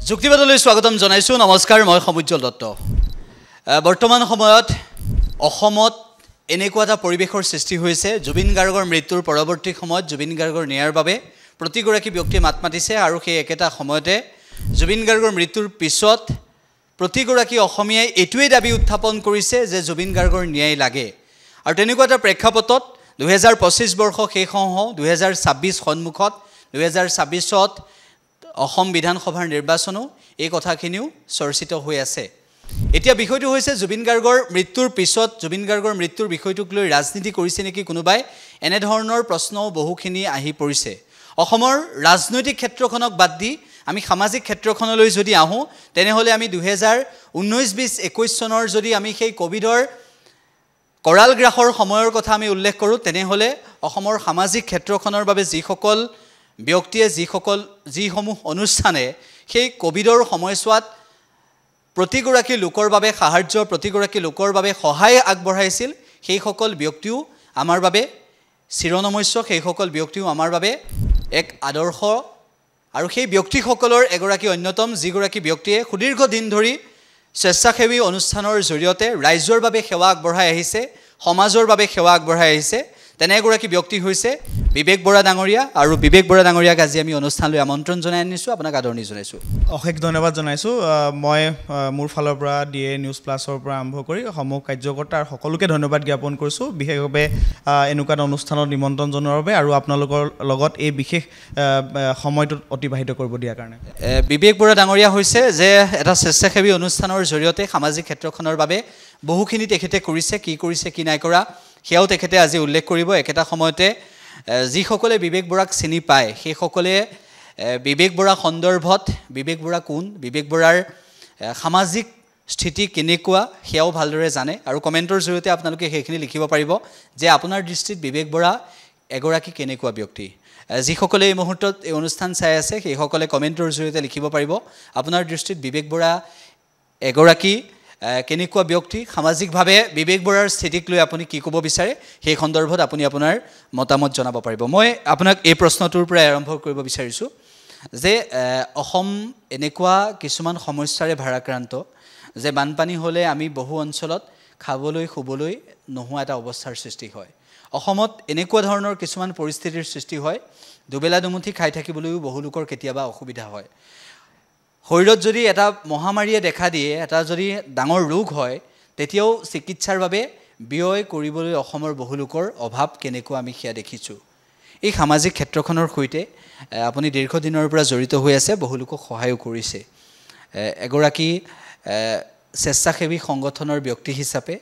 যুক্তিবাদলৈ স্বাগতম জনাইছো নমস্কাৰ মই সমুজ্জ্বল দত্ত বৰ্তমান সময়ত অসমত এনেকুৱা এটা পৰিৱেশৰ সৃষ্টি হৈছে জুবিন গাৰ্গৰ মৃত্যুৰ পৰৱৰ্তী সময়ত জুবিন গাৰ্গৰ ন্যায়ৰ বাবে প্ৰতিগৰাকী ব্যক্তি মাত মাতিছে আৰু সেই একেটা সময়তে জুবিন গাৰ্গৰ মৃত্যুৰ পিছত প্ৰতিগৰাকী অসমীয়াই এটোৱে দাবী উত্থাপন কৰিছে যে জুবিন গাৰ্গৰ ন্যায় লাগে আৰু তেনেকুৱা এটা প্ৰেক্ষাপটত 2025 বৰ্ষ শেষ হওঁ 2026 সন্মুখত 2026ত অসম বিধানসভাৰ নিৰ্বাচনো এই কথাখিনিও চৰ্চিত হৈ আছে এতিয়া বিষয়টো হৈছে জুবিন গাৰ্গৰ মৃত্যুৰ পিছত জুবিন গাৰ্গৰ মৃত্যুৰ বিষয়টোক লৈ ৰাজনীতি কৰিছে নেকি কোনোবাই এনে ধৰণৰ প্ৰশ্নও বহুখিনি আহি পৰিছে অসমৰ ৰাজনৈতিক ক্ষেত্ৰখনক বাদ দি আমি সামাজিক ক্ষেত্ৰখনলৈ যদি আহোঁ তেনেহলে আমি 2019-20 চনৰ যদি আমি সেই কোভিডৰ কৰাল গ্ৰাহৰ সময়ৰ কথা আমি উল্লেখ কৰোঁ তেনেহলে অসমৰ সামাজিক ক্ষেত্ৰখনৰ বাবে যিসকল ব্যক্তিয়ে যিসমূহ অনুষ্ঠানে সেই কোভিডৰ সময়ছোৱাত প্ৰতিগৰাকী লোকৰ বাবে সাহায্য প্ৰতিগৰাকী লোকৰ বাবে সহায় আগবঢ়াইছিল সেই সকল ব্যক্তিও আমাৰ বাবে চিৰনমস্য সেই সকল ব্যক্তিও আমাৰ বাবে এক আদৰ্শ আৰু সেই ব্যক্তিসকলৰ এগৰাকী অন্যতম যিগৰাকী ব্যক্তিয়ে সুদীৰ্ঘ দিন ধৰি স্বেচ্ছাসেৱী অনুষ্ঠানৰ জৰিয়তে ৰাইজৰ বাবে সেৱা আগবঢ়াই আহিছে সমাজৰ বাবে সেৱা আগবঢ়াই আহিছে তেনে এগৰাকী ব্যক্তি হৈছে বিবেক বৰা ডাঙৰীয়া আৰু বিবেক বৰা ডাঙৰীয়াক আজি আমি অনুষ্ঠানলৈ আমন্ত্ৰণ জনাই আনিছোঁ আপোনাক আদৰণি জনাইছোঁ অশেষ ধন্যবাদ জনাইছোঁ মই মোৰ ফালৰ পৰা ডিএ নিউজ প্লাছৰ পৰা আৰম্ভ কৰি সমূহ কাৰ্যকৰ্তা আৰু সকলোকে ধন্যবাদ জ্ঞাপন কৰিছোঁ বিশেষভাৱে এনেকুৱা এটা অনুষ্ঠানত নিমন্ত্ৰণ জনোৱাৰ বাবে আৰু আপোনালোকৰ লগত এই বিশেষ সময়টো অতিবাহিত কৰিব দিয়াৰ কাৰণে বিবেক বৰা ডাঙৰীয়া হৈছে যে এটা স্বেচ্ছাসেৱী অনুষ্ঠানৰ জৰিয়তে সামাজিক ক্ষেত্ৰখনৰ বাবে বহুখিনি তেখেতে কৰিছে কি নাই কৰা সেয়াও তেখেতে আজি উল্লেখ কৰিব একেটা সময়তে যিসকলে বিবেক বৰাক চিনি পায় সেইসকলে বিবেক বৰা সন্দৰ্ভত বিবেক বৰা কোন বিবেক বৰাৰ সামাজিক স্থিতি কেনেকুৱা সেয়াও ভালদৰে জানে আৰু কমেণ্টৰ জৰিয়তে আপোনালোকে সেইখিনি লিখিব পাৰিব যে আপোনাৰ দৃষ্টিত বিবেক বৰা এগৰাকী কেনেকুৱা ব্যক্তি যিসকলে এই মুহূৰ্তত এই অনুষ্ঠান চাই আছে সেইসকলে কমেণ্টৰ জৰিয়তে লিখিব পাৰিব আপোনাৰ দৃষ্টিত বিবেক বৰা এগৰাকী কেনেকুৱা ব্যক্তি সামাজিকভাৱে বিবেক বৰাৰ স্থিতিক লৈ আপুনি কি ক'ব বিচাৰে সেই সন্দৰ্ভত আপুনি আপোনাৰ মতামত জনাব পাৰিব মই আপোনাক এই প্ৰশ্নটোৰ পৰা আৰম্ভ কৰিব বিচাৰিছোঁ যে অসম এনেকুৱা কিছুমান সমস্যাৰে ভাৰাক্ৰান্ত যে বানপানী হ'লে আমি বহু অঞ্চলত খাবলৈ শুবলৈ নোহোৱা এটা অৱস্থাৰ সৃষ্টি হয় অসমত এনেকুৱা ধৰণৰ কিছুমান পৰিস্থিতিৰ সৃষ্টি হয় দুবেলা দুমুঠি খাই থাকিবলৈও বহু লোকৰ কেতিয়াবা অসুবিধা হয় শৰীৰত যদি এটা মহামাৰীয়ে দেখা দিয়ে এটা যদি ডাঙৰ ৰোগ হয় তেতিয়াও চিকিৎসাৰ বাবে ব্যয় কৰিবলৈ অসমৰ বহু লোকৰ অভাৱ কেনেকুৱা আমি সেয়া দেখিছোঁ এই সামাজিক ক্ষেত্ৰখনৰ সৈতে আপুনি দীৰ্ঘদিনৰ পৰা জড়িত হৈ আছে বহু লোকক সহায়ো কৰিছে এগৰাকী স্বেচ্ছাসেৱী সংগঠনৰ ব্যক্তি হিচাপে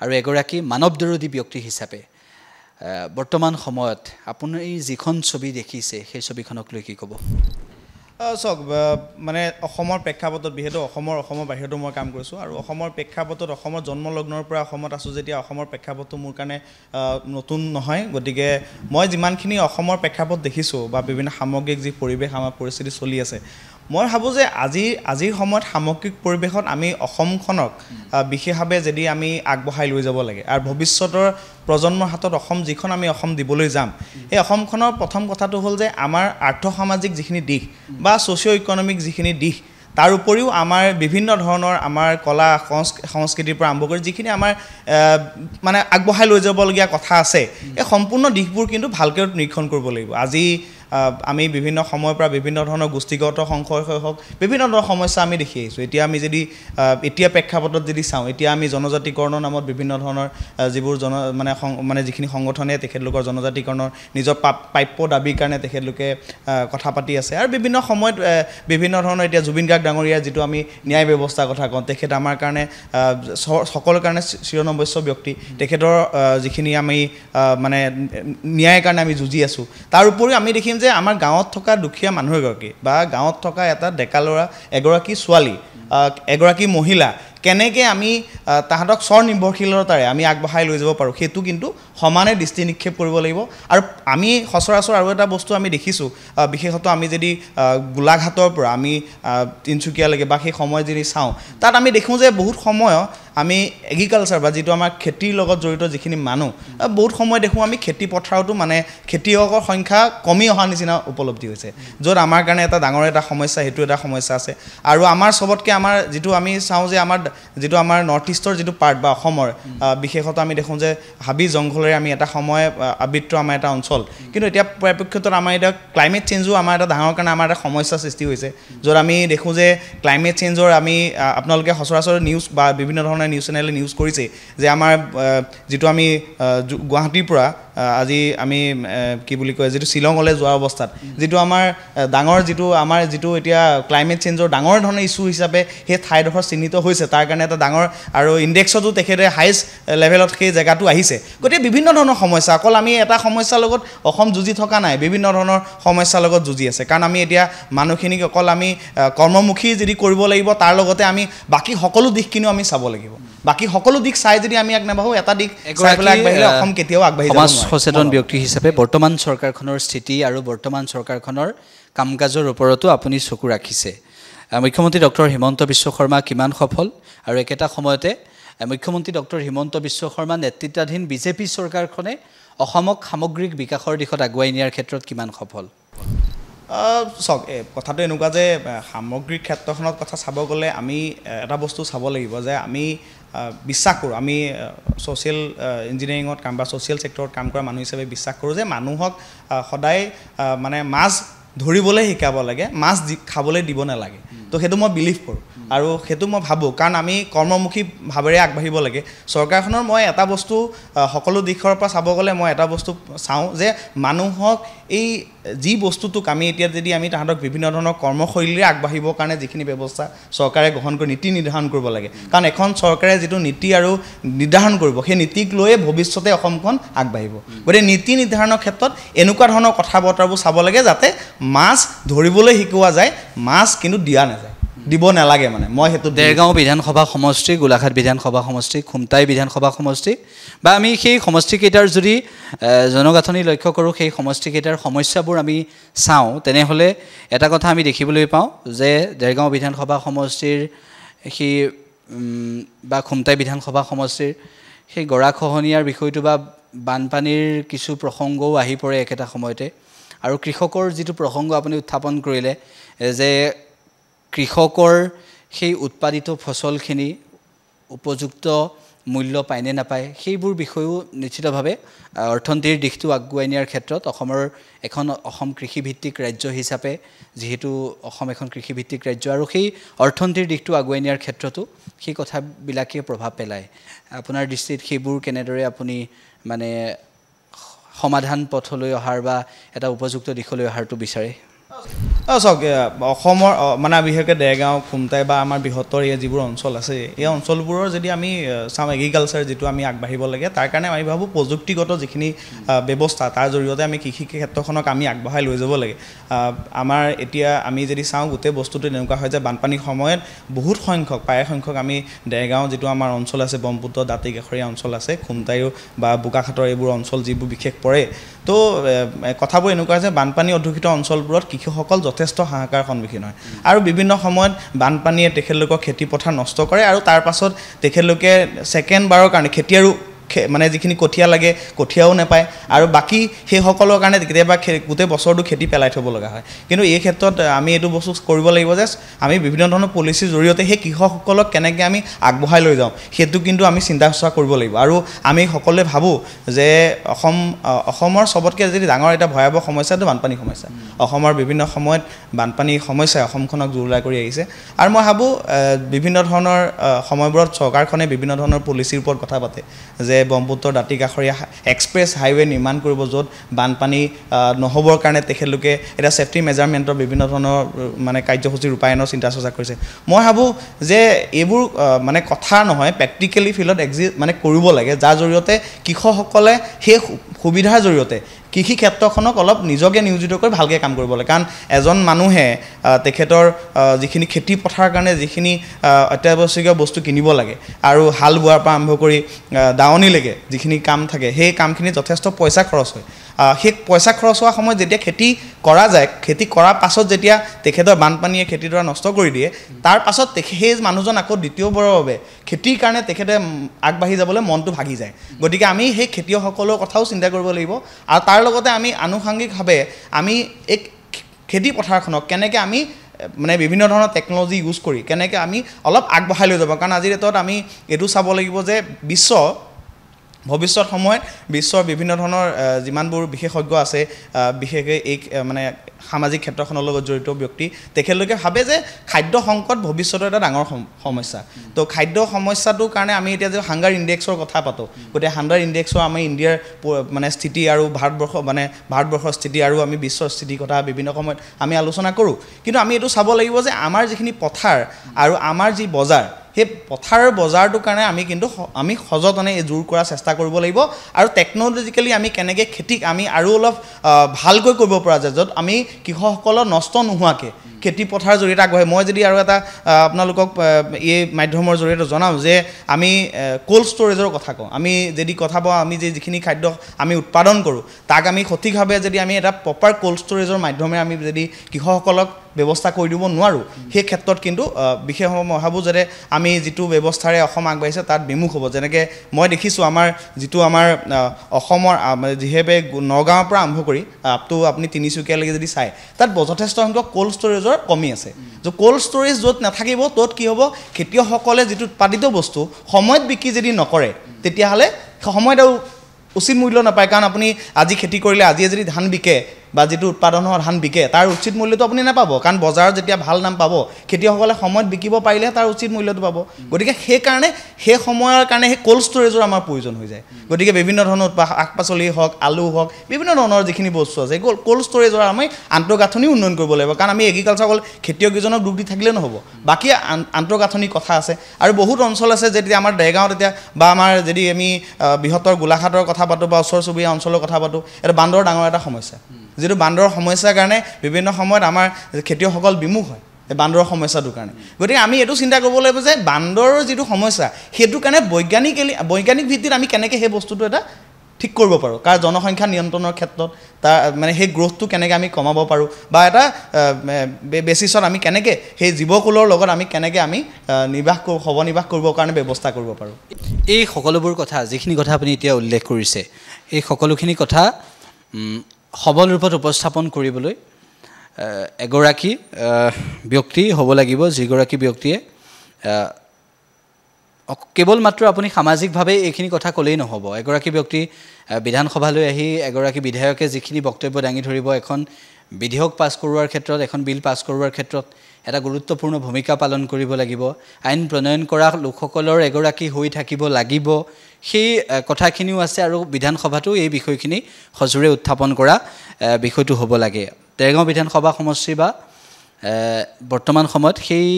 আৰু এগৰাকী মানৱদৰদী ব্যক্তি হিচাপে বৰ্তমান সময়ত আপুনি যিখন ছবি দেখিছে সেই ছবিখনক লৈ কি ক'ব চাওক মানে অসমৰ প্ৰেক্ষাপটত বিহেতু অসমৰ বাহিৰতো মই কাম কৰিছোঁ আৰু অসমৰ প্ৰেক্ষাপটত অসমৰ জন্মলগ্নৰ পৰা অসমত আছোঁ যেতিয়া অসমৰ প্ৰেক্ষাপটটো মোৰ কাৰণে নতুন নহয় গতিকে মই যিমানখিনি অসমৰ প্ৰেক্ষাপট দেখিছোঁ বা বিভিন্ন সামগ্ৰিক যি পৰিৱেশ আমাৰ পৰিস্থিতি চলি আছে মই ভাবোঁ যে আজিৰ সময়ত সামগ্ৰিক পৰিৱেশত আমি অসমখনক বিশেষভাৱে যদি আমি আগবঢ়াই লৈ যাব লাগে আৰু ভৱিষ্যতৰ প্ৰজন্মৰ হাতত অসম যিখন আমি অসম দিবলৈ যাম এই অসমখনৰ প্ৰথম কথাটো হ'ল যে আমাৰ আৰ্থসামাজিক যিখিনি দিশ বা ছ'চিঅ' ইকনমিক যিখিনি দিশ তাৰ উপৰিও আমাৰ বিভিন্ন ধৰণৰ আমাৰ কলা সংস্কৃতিৰ পৰা আৰম্ভ কৰি যিখিনি আমাৰ মানে আগবঢ়াই লৈ যাবলগীয়া কথা আছে এই সম্পূৰ্ণ দিশবোৰ কিন্তু ভালকৈ নিৰীক্ষণ কৰিব লাগিব আজি আমি বিভিন্ন সময়ৰ পৰা বিভিন্ন ধৰণৰ গোষ্ঠীগত সংঘৰ্ষই হওক বিভিন্ন ধৰণৰ সমস্যা আমি দেখি আহিছোঁ এতিয়া আমি যদি এতিয়া প্ৰেক্ষাপটত যদি চাওঁ এতিয়া আমি জনজাতিকৰণৰ নামত বিভিন্ন ধৰণৰ যিবোৰ মানে যিখিনি সংগঠনে তেখেতলোকৰ জনজাতিকৰণৰ নিজৰ প্ৰাপ্য দাবীৰ কাৰণে তেখেতলোকে কথা পাতি আছে আৰু বিভিন্ন সময়ত বিভিন্ন ধৰণৰ এতিয়া জুবিন গাৰ্গ ডাঙৰীয়াৰ যিটো আমি ন্যায় ব্যৱস্থাৰ কথা কওঁ তেখেত আমাৰ কাৰণে সকলোৰ কাৰণে চিৰনমস্য ব্যক্তি তেখেতৰ যিখিনি আমি মানে ন্যায়ৰ কাৰণে আমি যুঁজি আছোঁ তাৰ উপৰিও আমি দেখিম যে আমাৰ গাঁৱত থকা দুখীয়া মানুহ এগৰাকী বা গাঁৱত থকা এটা ডেকা ল'ৰা এগৰাকী ছোৱালী এগৰাকী মহিলা কেনেকৈ আমি তাহাঁতক স্বনিৰ্ভৰশীলতাৰে আমি আগবঢ়াই লৈ যাব পাৰোঁ সেইটো কিন্তু সমানে দৃষ্টি নিক্ষেপ কৰিব লাগিব আৰু আমি সচৰাচৰ আৰু এটা বস্তু আমি দেখিছোঁ বিশেষতঃ আমি যদি গোলাঘাটৰ পৰা আমি তিনিচুকীয়ালৈকে বা সেই সময় যদি চাওঁ তাত আমি দেখোঁ যে বহুত সময় আমি এগ্ৰিকালচাৰ বা যিটো আমাৰ খেতিৰ লগত জড়িত যিখিনি মানুহ বহুত সময় দেখোঁ আমি খেতি পথাৰতো মানে খেতিয়কৰ সংখ্যা কমি অহা নিচিনা উপলব্ধি হৈছে য'ত আমাৰ কাৰণে এটা ডাঙৰ এটা সমস্যা সেইটো এটা সমস্যা আছে আৰু আমাৰ চবতকৈ আমাৰ যিটো আমি চাওঁ যে যিটো আমাৰ নৰ্থ ইষ্টৰ যিটো পাৰ্ট বা অসমৰ বিশেষতঃ আমি দেখোঁ যে হাবি জংঘলেৰে আমি এটা সময় আবৃত্ত আমাৰ এটা অঞ্চল কিন্তু এতিয়া পৰিপ্ৰেক্ষিতত আমাৰ এতিয়া ক্লাইমেট চেঞ্জো আমাৰ এটা ডাঙৰ কাৰণে আমাৰ এটা সমস্যা সৃষ্টি হৈছে য'ত আমি দেখোঁ যে ক্লাইমেট চেঞ্জৰ আমি আপোনালোকে সচৰাচৰ নিউজ বা বিভিন্ন ধৰণৰ নিউজ চেনেলে নিউজ কৰিছে যে আমাৰ যিটো আমি গুৱাহাটীৰ পৰা আজি আমি কি বুলি কয় যিটো শ্বিলঙলৈ যোৱা অৱস্থাত যিটো আমাৰ ডাঙৰ যিটো এতিয়া ক্লাইমেট চেঞ্জৰ ডাঙৰ ধৰণৰ ইছ্যু হিচাপে সেই ঠাইডোখৰ চিহ্নিত হৈছে তাৰ কাৰণে এটা ডাঙৰ আৰু ইণ্ডেক্সতো তেখেতে হাইষ্ট লেভেলত সেই জেগাটো আহিছে গতিকে বিভিন্ন ধৰণৰ সমস্যা অকল আমি এটা সমস্যাৰ লগত অসম যুঁজি থকা নাই বিভিন্ন ধৰণৰ সমস্যাৰ লগত যুঁজি আছে কাৰণ আমি এতিয়া মানুহখিনিক অকল আমি কৰ্মমুখী যদি কৰিব লাগিব তাৰ লগতে আমি বাকী সকলো দিশখিনিও আমি চাব লাগিব বাকী সকলো দিশ চাই যদি আমি আগনাবাঢ়ো এটা দিশ চাই পেলাই আগবাঢ়িলে অসম কেতিয়াও আগবাঢ়ি যাব নোৱাৰে সচেতন ব্যক্তি হিচাপে বৰ্তমান চৰকাৰখনৰ স্থিতি আৰু বৰ্তমান চৰকাৰখনৰ কাম কাজৰ ওপৰতো আপুনি চকু ৰাখিছে মুখ্যমন্ত্ৰী ডক্টৰ হিমন্ত বিশ্ব শৰ্মা কিমান সফল আৰু একেটা সময়তে মুখ্যমন্ত্ৰী ডক্টৰ হিমন্ত বিশ্ব শৰ্মা নেতৃত্বাধীন বিজেপি চৰকাৰখনে অসমক সামগ্ৰিক বিকাশৰ দিশত আগুৱাই নিয়াৰ ক্ষেত্ৰত কিমান সফল চাওক কথাটো এনেকুৱা যে সামগ্ৰিক ক্ষেত্ৰখনত কথা চাব গ'লে আমি এটা বস্তু চাব লাগিব যে আমি বিশ্বাস কৰোঁ আমি ছ'চিয়েল ইঞ্জিনিয়াৰিঙত কাম বা ছ'চিয়েল ছেক্টৰত কাম কৰা মানুহ হিচাপে বিশ্বাস কৰোঁ যে মানুহক সদায় মানে মাছ ধৰিবলৈ শিকাব লাগে মাছ খাবলৈ দিব নালাগে তো সেইটো মই বিলিভ কৰোঁ আৰু সেইটো মই ভাবোঁ কাৰণ আমি কৰ্মমুখী ভাৱেৰে আগবাঢ়িব লাগে চৰকাৰখনৰ মই এটা বস্তু সকলো দিশৰ পৰা চাব গ'লে মই এটা বস্তু চাওঁ যে মানুহক এই যি বস্তুটোক আমি এতিয়া যদি আমি তাহাঁতক বিভিন্ন ধৰণৰ কৰ্মশৈলীৰে আগবাঢ়িবৰ কাৰণে যিখিনি ব্যৱস্থা চৰকাৰে গ্ৰহণ কৰি নীতি নিৰ্ধাৰণ কৰিব লাগে কাৰণ এখন চৰকাৰে যিটো নীতি আৰু নিৰ্ধাৰণ কৰিব সেই নীতিক লৈয়ে ভৱিষ্যতে অসমখন আগবাঢ়িব গতিকে নীতি নিৰ্ধাৰণৰ ক্ষেত্ৰত এনেকুৱা ধৰণৰ কথা বতৰাবোৰ চাব লাগে যাতে মাছ ধৰিবলৈ শিকোৱা যায় মাছ কিন্তু দিয়া নাযায় দিব নালাগে মানে মই সেইটো দেৰগাঁও বিধানসভা সমষ্টি গোলাঘাট বিধানসভা সমষ্টি খুমটাই বিধানসভা সমষ্টি বা আমি সেই সমষ্টিকেইটাৰ যদি জনগাঁথনি লক্ষ্য কৰোঁ সেই সমষ্টিকেইটাৰ সমস্যাবোৰ আমি চাওঁ তেনেহ'লে এটা কথা আমি দেখিবলৈ পাওঁ যে দেৰগাঁও বিধানসভা সমষ্টিৰ সেই বা খুমটাই বিধানসভা সমষ্টিৰ সেই গৰাখহনীয়াৰ বিষয়টো বা বানপানীৰ কিছু প্ৰসংগও আহি পৰে একেটা সময়তে আৰু কৃষকৰ যিটো প্ৰসংগ আপুনি উত্থাপন কৰিলে যে কৃষকৰ সেই উৎপাদিত ফচলখিনি উপযুক্ত মূল্য পায়নে নাপায় সেইবোৰ বিষয়েও নিশ্চিতভাৱে অৰ্থনীতিৰ দিশটো আগুৱাই নিয়াৰ ক্ষেত্ৰত অসম কৃষিভিত্তিক ৰাজ্য হিচাপে যিহেতু অসম এখন কৃষিভিত্তিক ৰাজ্য আৰু সেই অৰ্থনীতিৰ দিশটো আগুৱাই নিয়াৰ ক্ষেত্ৰতো সেই কথাবিলাকে প্ৰভাৱ পেলায় আপোনাৰ দৃষ্টিত সেইবোৰ কেনেদৰে আপুনি মানে সমাধান পথলৈ অহাৰ বা এটা উপযুক্ত দিশলৈ অহাৰটো বিচাৰে চাওক অসমৰ মানে বিশেষকৈ দেৰগাঁও খুমটাই বা আমাৰ বৃহত্তৰ এই যিবোৰ অঞ্চল আছে এই অঞ্চলবোৰৰ যদি আমি চাওঁ এগ্ৰিকালচাৰ যিটো আমি আগবাঢ়িব লাগে তাৰ কাৰণে আমি ভাবোঁ প্ৰযুক্তিগত যিখিনি ব্যৱস্থা তাৰ জৰিয়তে আমি কৃষি ক্ষেত্ৰখনক আমি আগবঢ়াই লৈ যাব লাগে আমাৰ এতিয়া আমি যদি চাওঁ গোটেই বস্তুটো এনেকুৱা হয় যে বানপানীৰ সময়ত বহুত সংখ্যক প্ৰায় সংখ্যক আমি দেৰগাঁও যিটো আমাৰ অঞ্চল আছে ব্ৰহ্মপুত্ৰ দাঁতিকাষৰীয়া অঞ্চল আছে খুমটাইও বা বোকাখাটৰ এইবোৰ অঞ্চল যিবোৰ বিশেষ পৰে তো কথাবোৰ এনেকুৱা যে বানপানী অধ্যুষিত অঞ্চলবোৰত কৃষকসকল যথেষ্ট হাহাকাৰ সন্মুখীন হয় আৰু বিভিন্ন সময়ত বানপানীয়ে তেখেতলোকৰ খেতিপথাৰ নষ্ট কৰে আৰু তাৰ পাছত তেখেতলোকে ছেকেণ্ড বাৰৰ কাৰণে খেতি আৰু মানে যিখিনি কঠীয়া লাগে কঠীয়াও নাপায় আৰু বাকী সেইসকলৰ কাৰণে কেতিয়াবা গোটেই বছৰটো খেতি পেলাই থ'ব লগা হয় কিন্তু এই ক্ষেত্ৰত আমি এইটো বস্তু কৰিব লাগিব যে আমি বিভিন্ন ধৰণৰ পলিচিৰ জৰিয়তে সেই কৃষকসকলক কেনেকৈ আমি আগবঢ়াই লৈ যাওঁ সেইটো কিন্তু আমি চিন্তা চৰ্চা কৰিব লাগিব আৰু আমি সকলোৱে ভাবোঁ যে অসমৰ চবতকৈ যদি ডাঙৰ এটা ভয়াৱহ সমস্যাটো বানপানী সমস্যা অসমৰ বিভিন্ন সময়ত বানপানী সমস্যাই অসমখনক জুৰুলা কৰি আহিছে আৰু মই ভাবোঁ বিভিন্ন ধৰণৰ সময়বোৰত চৰকাৰখনে বিভিন্ন ধৰণৰ পলিচিৰ ওপৰত কথা পাতে যে ব্ৰহ্মপুত্ৰ দাঁতিকাষৰীয়া এক্সপ্ৰেছ হাইৱে নিৰ্মাণ কৰিব য'ত বানপানী নহ'বৰ কাৰণে তেখেতলোকে এটা ছেফটি মেজাৰমেণ্টৰ বিভিন্ন ধৰণৰ মানে কাৰ্যসূচী ৰূপায়ণৰ চিন্তা চৰ্চা কৰিছে মই ভাবোঁ যে এইবোৰ মানে কথা নহয় প্ৰেক্টিকেলি ফিল্ডত মানে কৰিব লাগে যাৰ জৰিয়তে কৃষকসকলে সেই সুবিধাৰ জৰিয়তে কৃষি ক্ষেত্ৰখনক অলপ নিজকে নিয়োজিত কৰি ভালকৈ কাম কৰিব লাগে কাৰণ এজন মানুহে তেখেতৰ যিখিনি খেতি পথাৰৰ কাৰণে যিখিনি অত্যাৱশ্যকীয় বস্তু কিনিব লাগে আৰু হাল বোৱাৰ পৰা আৰম্ভ কৰি দাৱনীলৈকে যিখিনি কাম থাকে সেই কামখিনি যথেষ্ট পইচা খৰচ হয় সেই পইচা খৰচ হোৱা সময়ত যেতিয়া খেতি কৰা যায় খেতি কৰাৰ পাছত যেতিয়া তেখেতৰ বানপানীয়ে খেতিডৰা নষ্ট কৰি দিয়ে তাৰ পাছত সেই মানুহজন আকৌ দ্বিতীয়বাৰৰ বাবে খেতিৰ কাৰণে তেখেতে আগবাঢ়ি যাবলৈ মনটো ভাগি যায় গতিকে আমি সেই খেতিয়কসকলৰ কথাও চিন্তা কৰিব লাগিব আৰু তাৰ লগতে আমি আনুষংগিকভাৱে আমি এই খেতি পথাৰখনক কেনেকৈ আমি মানে বিভিন্ন ধৰণৰ টেকন'লজি ইউজ কৰি কেনেকৈ আমি অলপ আগবঢ়াই লৈ যাব কাৰণ আজিৰ ডেটত আমি এইটো চাব লাগিব যে ভৱিষ্যত সময়ত বিশ্বৰ বিভিন্ন ধৰণৰ যিমানবোৰ বিশেষজ্ঞ আছে বিশেষকৈ এই মানে সামাজিক ক্ষেত্ৰখনৰ লগত জড়িত ব্যক্তি তেখেতলোকে ভাবে যে খাদ্য সংকট ভৱিষ্যতৰ এটা ডাঙৰ সমস্যা তো খাদ্য সমস্যাটোৰ কাৰণে আমি এতিয়া যে হাংগাৰ ইণ্ডেক্সৰ কথা পাতোঁ গতিকে হাংগাৰ ইণ্ডেক্সৰ আমি ইণ্ডিয়াৰ মানে স্থিতি আৰু ভাৰতবৰ্ষৰ স্থিতি আৰু আমি বিশ্বৰ স্থিতিৰ কথা বিভিন্ন সময়ত আমি আলোচনা কৰোঁ কিন্তু আমি এইটো চাব লাগিব যে আমাৰ যিখিনি পথাৰ আৰু আমাৰ যি বজাৰ সেই পথাৰৰ বজাৰটোৰ কাৰণে আমি সযতনে জোৰ কৰাৰ চেষ্টা কৰিব লাগিব আৰু টেকন'লজিকেলি আমি কেনেকৈ খেতিক আমি আৰু অলপ ভালকৈ কৰিব পৰা যায় য'ত আমি কৃষকসকলৰ নষ্ট নোহোৱাকৈ খেতি পথাৰৰ জৰিয়তে আগবঢ়াই মই যদি আৰু এটা আপোনালোকক এই মাধ্যমৰ জৰিয়তে জনাওঁ যে আমি কোল্ড ষ্ট'ৰেজৰ কথা কওঁ আমি যদি কথা পাওঁ আমি যিখিনি খাদ্য আমি উৎপাদন কৰোঁ তাক আমি সঠিকভাৱে যদি আমি এটা প্ৰপাৰ কোল্ড ষ্ট'ৰেজৰ মাধ্যমেৰে আমি যদি কৃষকসকলক ব্যৱস্থা কৰি দিব নোৱাৰোঁ সেই ক্ষেত্ৰত কিন্তু বিশেষভাৱে মই ভাবোঁ যে আমি যিটো ব্যৱস্থাৰে অসম আগবাঢ়িছে তাত বিমুখ হ'ব যেনেকৈ মই দেখিছোঁ আমাৰ যিটো আমাৰ অসমৰ যিহেতু নগাঁৱৰ পৰা আৰম্ভ কৰি আপটো আপুনি তিনিচুকীয়ালৈকে যদি চায় তাত যথেষ্ট সংখ্যক কোল্ড ষ্ট'ৰেজৰ কমি আছে যে কোল্ড ষ্ট'ৰেজ য'ত নাথাকিব ত'ত কি হ'ব খেতিয়কসকলে যিটো উৎপাদিত বস্তু সময়ত বিক্ৰী যদি নকৰে তেতিয়াহ'লে সময়ত আৰু উচিত মূল্য নাপায় কাৰণ আপুনি আজি খেতি কৰিলে আজিয়ে যদি ধান বিকে বা যিটো উৎপাদন হোৱা ধান বিকে তাৰ উচিত মূল্যটো আপুনি নাপাব কাৰণ বজাৰত যেতিয়া ভাল দাম পাব খেতিয়কসকলে সময়ত বিকিব পাৰিলেহে তাৰ উচিত মূল্যটো পাব গতিকে সেইকাৰণে সেই সময়ৰ কাৰণে সেই কোল্ড ষ্ট'ৰেজৰ আমাৰ প্ৰয়োজন হৈ যায় গতিকে বিভিন্ন ধৰণৰ শাক পাচলি হওক আলু হওক বিভিন্ন ধৰণৰ যিখিনি বস্তু আছে এই কোল্ড ষ্ট'ৰেজৰ আমি আন্তঃগাঁথনি উন্নয়ন কৰিব লাগিব কাৰণ আমি এগ্ৰিকালচাৰ অকল খেতিয়ককেইজনক দুখ দি থাকিলে নহ'ব বাকী আন্তঃগাঁথনিৰ কথা আছে আৰু বহুত অঞ্চল আছে যেতিয়া আমাৰ দেৰগাঁৱত এতিয়া বা আমাৰ যদি আমি বৃহত্তৰ গোলাঘাটৰ কথা পাতোঁ বা ওচৰ চুবুৰীয়া অঞ্চলৰ কথা পাতোঁ এটা বান্দৰৰ ডাঙৰ এটা সমস্যা যিটো বান্দৰৰ সমস্যাৰ কাৰণে বিভিন্ন সময়ত আমাৰ খেতিয়কসকল বিমুখ হয় এই বান্দৰৰ সমস্যাটোৰ কাৰণে গতিকে আমি এইটো চিন্তা কৰিব লাগিব যে বান্দৰৰ যিটো সমস্যা সেইটোৰ কাৰণে বৈজ্ঞানিক ভিত্তিত আমি কেনেকৈ সেই বস্তুটো এটা ঠিক কৰিব পাৰোঁ কাৰণ জনসংখ্যা নিয়ন্ত্ৰণৰ ক্ষেত্ৰত তাৰ মানে সেই গ্ৰ'থটো কেনেকৈ আমি কমাব পাৰোঁ বা এটা বেচিছত আমি কেনেকৈ সেই জীৱকুলৰ লগত আমি কেনেকৈ আমি নিৰ্বাহ কৰিবৰ কাৰণে ব্যৱস্থা কৰিব পাৰোঁ এই সকলোবোৰ কথা যিখিনি কথা আপুনি এতিয়া উল্লেখ কৰিছে এই সকলোখিনি কথা সবল ৰূপত উপস্থাপন কৰিবলৈ এগৰাকী ব্যক্তি হ'ব লাগিব যিগৰাকী ব্যক্তিয়ে কেৱল মাত্ৰ আপুনি সামাজিকভাৱে এইখিনি কথা ক'লেই নহ'ব এগৰাকী ব্যক্তি বিধানসভালৈ আহি এগৰাকী বিধায়কে যিখিনি বক্তব্য দাঙি ধৰিব এখন বিধেয়ক পাছ কৰোৱাৰ ক্ষেত্ৰত এখন বিল পাছ কৰোৱাৰ ক্ষেত্ৰত এটা গুৰুত্বপূৰ্ণ ভূমিকা পালন কৰিব লাগিব আইন প্ৰণয়ন কৰা লোকসকলৰ এগৰাকী হৈ থাকিব লাগিব সেই কথাখিনিও আছে আৰু বিধানসভাতো এই বিষয়খিনি সজোৰে উত্থাপন কৰা বিষয়টো হ'ব লাগে দেৰগাঁও বিধানসভা সমষ্টি বা বৰ্তমান সময়ত সেই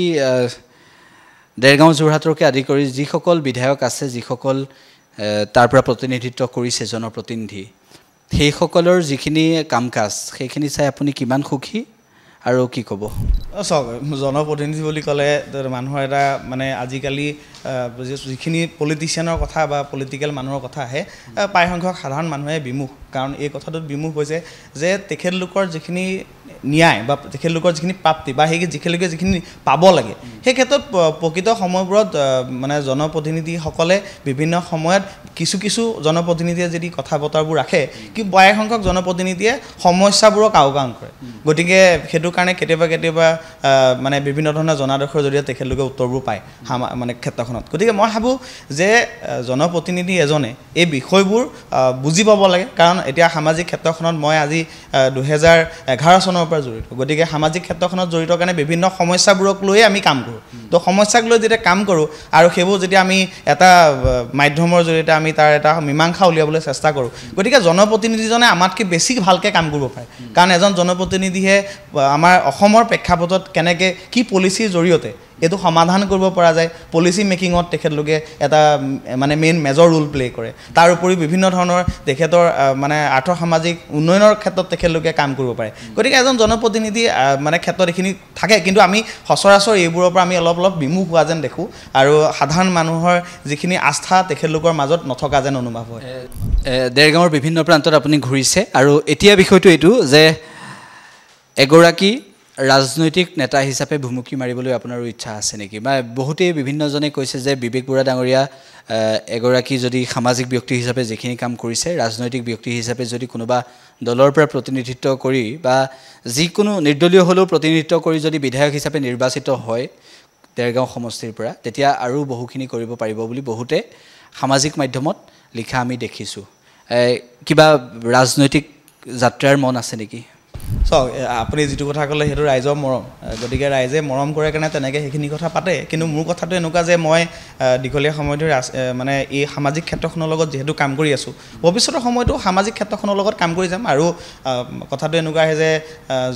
দেৰগাঁও যোৰহাটৰকে আদি কৰি যিসকল বিধায়ক আছে যিসকল তাৰ পৰা প্ৰতিনিধিত্ব কৰিছে জনপ্ৰতিনিধি সেইসকলৰ যিখিনি কাম কাজ সেইখিনি চাই আপুনি কিমান সুখী আৰু কি ক'ব চাওক জনপ্ৰতিনিধি বুলি ক'লে মানুহৰ এটা মানে আজিকালি যিখিনি পলিটিচিয়ানৰ কথা বা পলিটিকেল মানুহৰ কথা আহে প্ৰায়সংখ্যক সাধাৰণ মানুহে বিমুখ কাৰণ এই কথাটোত বিমুখ হৈছে যে তেখেতলোকৰ যিখিনি ন্যায় বা তেখেতলোকৰ যিখিনি প্ৰাপ্তি বা সেই যিখিনি পাব লাগে সেই ক্ষেত্ৰত প্ৰকৃত সময়বোৰত মানে জনপ্ৰতিনিধিসকলে বিভিন্ন সময়ত কিছু জনপ্ৰতিনিধিয়ে যদি কথা বতৰাবোৰ ৰাখে কি প্ৰায়সংখ্যক জনপ্ৰতিনিধিয়ে সমস্যাবোৰক আওকাণ কৰে গতিকে সেইটো কাৰণে কেতিয়াবা মানে বিভিন্ন ধৰণৰ জনাদেশৰ জৰিয়তে তেখেতলোকে উত্তৰবোৰ পায় মানে ক্ষেত্ৰখনত গতিকে মই ভাবোঁ যে জনপ্ৰতিনিধি এজনে এই বিষয়বোৰ বুজি পাব লাগে কাৰণ এতিয়া সামাজিক ক্ষেত্ৰখনত মই আজি 2011 চনৰ পৰা জড়িত গতিকে সামাজিক ক্ষেত্ৰখনত জড়িত কাৰণে বিভিন্ন সমস্যাবোৰক লৈয়ে আমি কাম কৰোঁ তো সমস্যাক লৈ যেতিয়া কাম কৰোঁ আৰু সেইবোৰ যেতিয়া আমি এটা মাধ্যমৰ জৰিয়তে আমি তাৰ এটা মীমাংসা উলিয়াবলৈ চেষ্টা কৰোঁ গতিকে জনপ্ৰতিনিধিজনে আমাতকৈ বেছি ভালকৈ কাম কৰিব পাৰে কাৰণ এজন জনপ্ৰতিনিধিয়ে আমাৰ অসমৰ প্ৰেক্ষাপটত কেনেকৈ কি পলিচিৰ জৰিয়তে এইটো সমাধান কৰিব পৰা যায় পলিচি মেকিঙত তেখেতলোকে এটা মানে মেইন মেজৰ ৰোল প্লে কৰে তাৰ উপৰি বিভিন্ন ধৰণৰ তেখেতৰ মানে আৰ্থ সামাজিক উন্নয়নৰ ক্ষেত্ৰত তেখেতলোকে কাম কৰিব পাৰে গতিকে এজন জনপ্ৰতিনিধি মানে ক্ষেত্ৰত এইখিনি থাকে কিন্তু আমি সচৰাচৰ এইবোৰৰ পৰা আমি অলপ বিমুখ হোৱা যেন দেখোঁ আৰু সাধাৰণ মানুহৰ যিখিনি আস্থা তেখেতলোকৰ মাজত নথকা যেন অনুভৱ হয় দেৰগাঁৱৰ বিভিন্ন প্ৰান্তত আপুনি ঘূৰিছে আৰু এতিয়া বিষয়টো এইটো যে এগৰাকী ৰাজনৈতিক নেতা হিচাপে ভুমুকি মাৰিবলৈ আপোনাৰো ইচ্ছা আছে নেকি বা বহুতেই বিভিন্নজনে কৈছে যে বিবেক বৰুৱা ডাঙৰীয়া এগৰাকী যদি সামাজিক ব্যক্তি হিচাপে যিখিনি কাম কৰিছে ৰাজনৈতিক ব্যক্তি হিচাপে যদি কোনোবা দলৰ পৰা প্ৰতিনিধিত্ব কৰি বা যিকোনো নিৰ্দলীয় হ'লেও প্ৰতিনিধিত্ব কৰি যদি বিধায়ক হিচাপে নিৰ্বাচিত হয় দেৰগাঁও সমষ্টিৰ পৰা তেতিয়া আৰু বহুখিনি কৰিব পাৰিব বুলি বহুতে সামাজিক মাধ্যমত লিখা আমি দেখিছোঁ কিবা ৰাজনৈতিক যাত্ৰাৰ মন আছে নেকি চাওক আপুনি যিটো কথা ক'লে সেইটো ৰাইজৰ মৰম গতিকে ৰাইজে মৰম কৰে কাৰণে তেনেকৈ সেইখিনি কথা পাতে কিন্তু মোৰ কথাটো এনেকুৱা যে মই দীঘলীয়া সময় ধৰি মানে এই সামাজিক ক্ষেত্ৰখনৰ লগত যিহেতু কাম কৰি আছোঁ ভৱিষ্যতৰ সময়তো সামাজিক ক্ষেত্ৰখনৰ লগত কাম কৰি যাম আৰু কথাটো এনেকুৱা আহে যে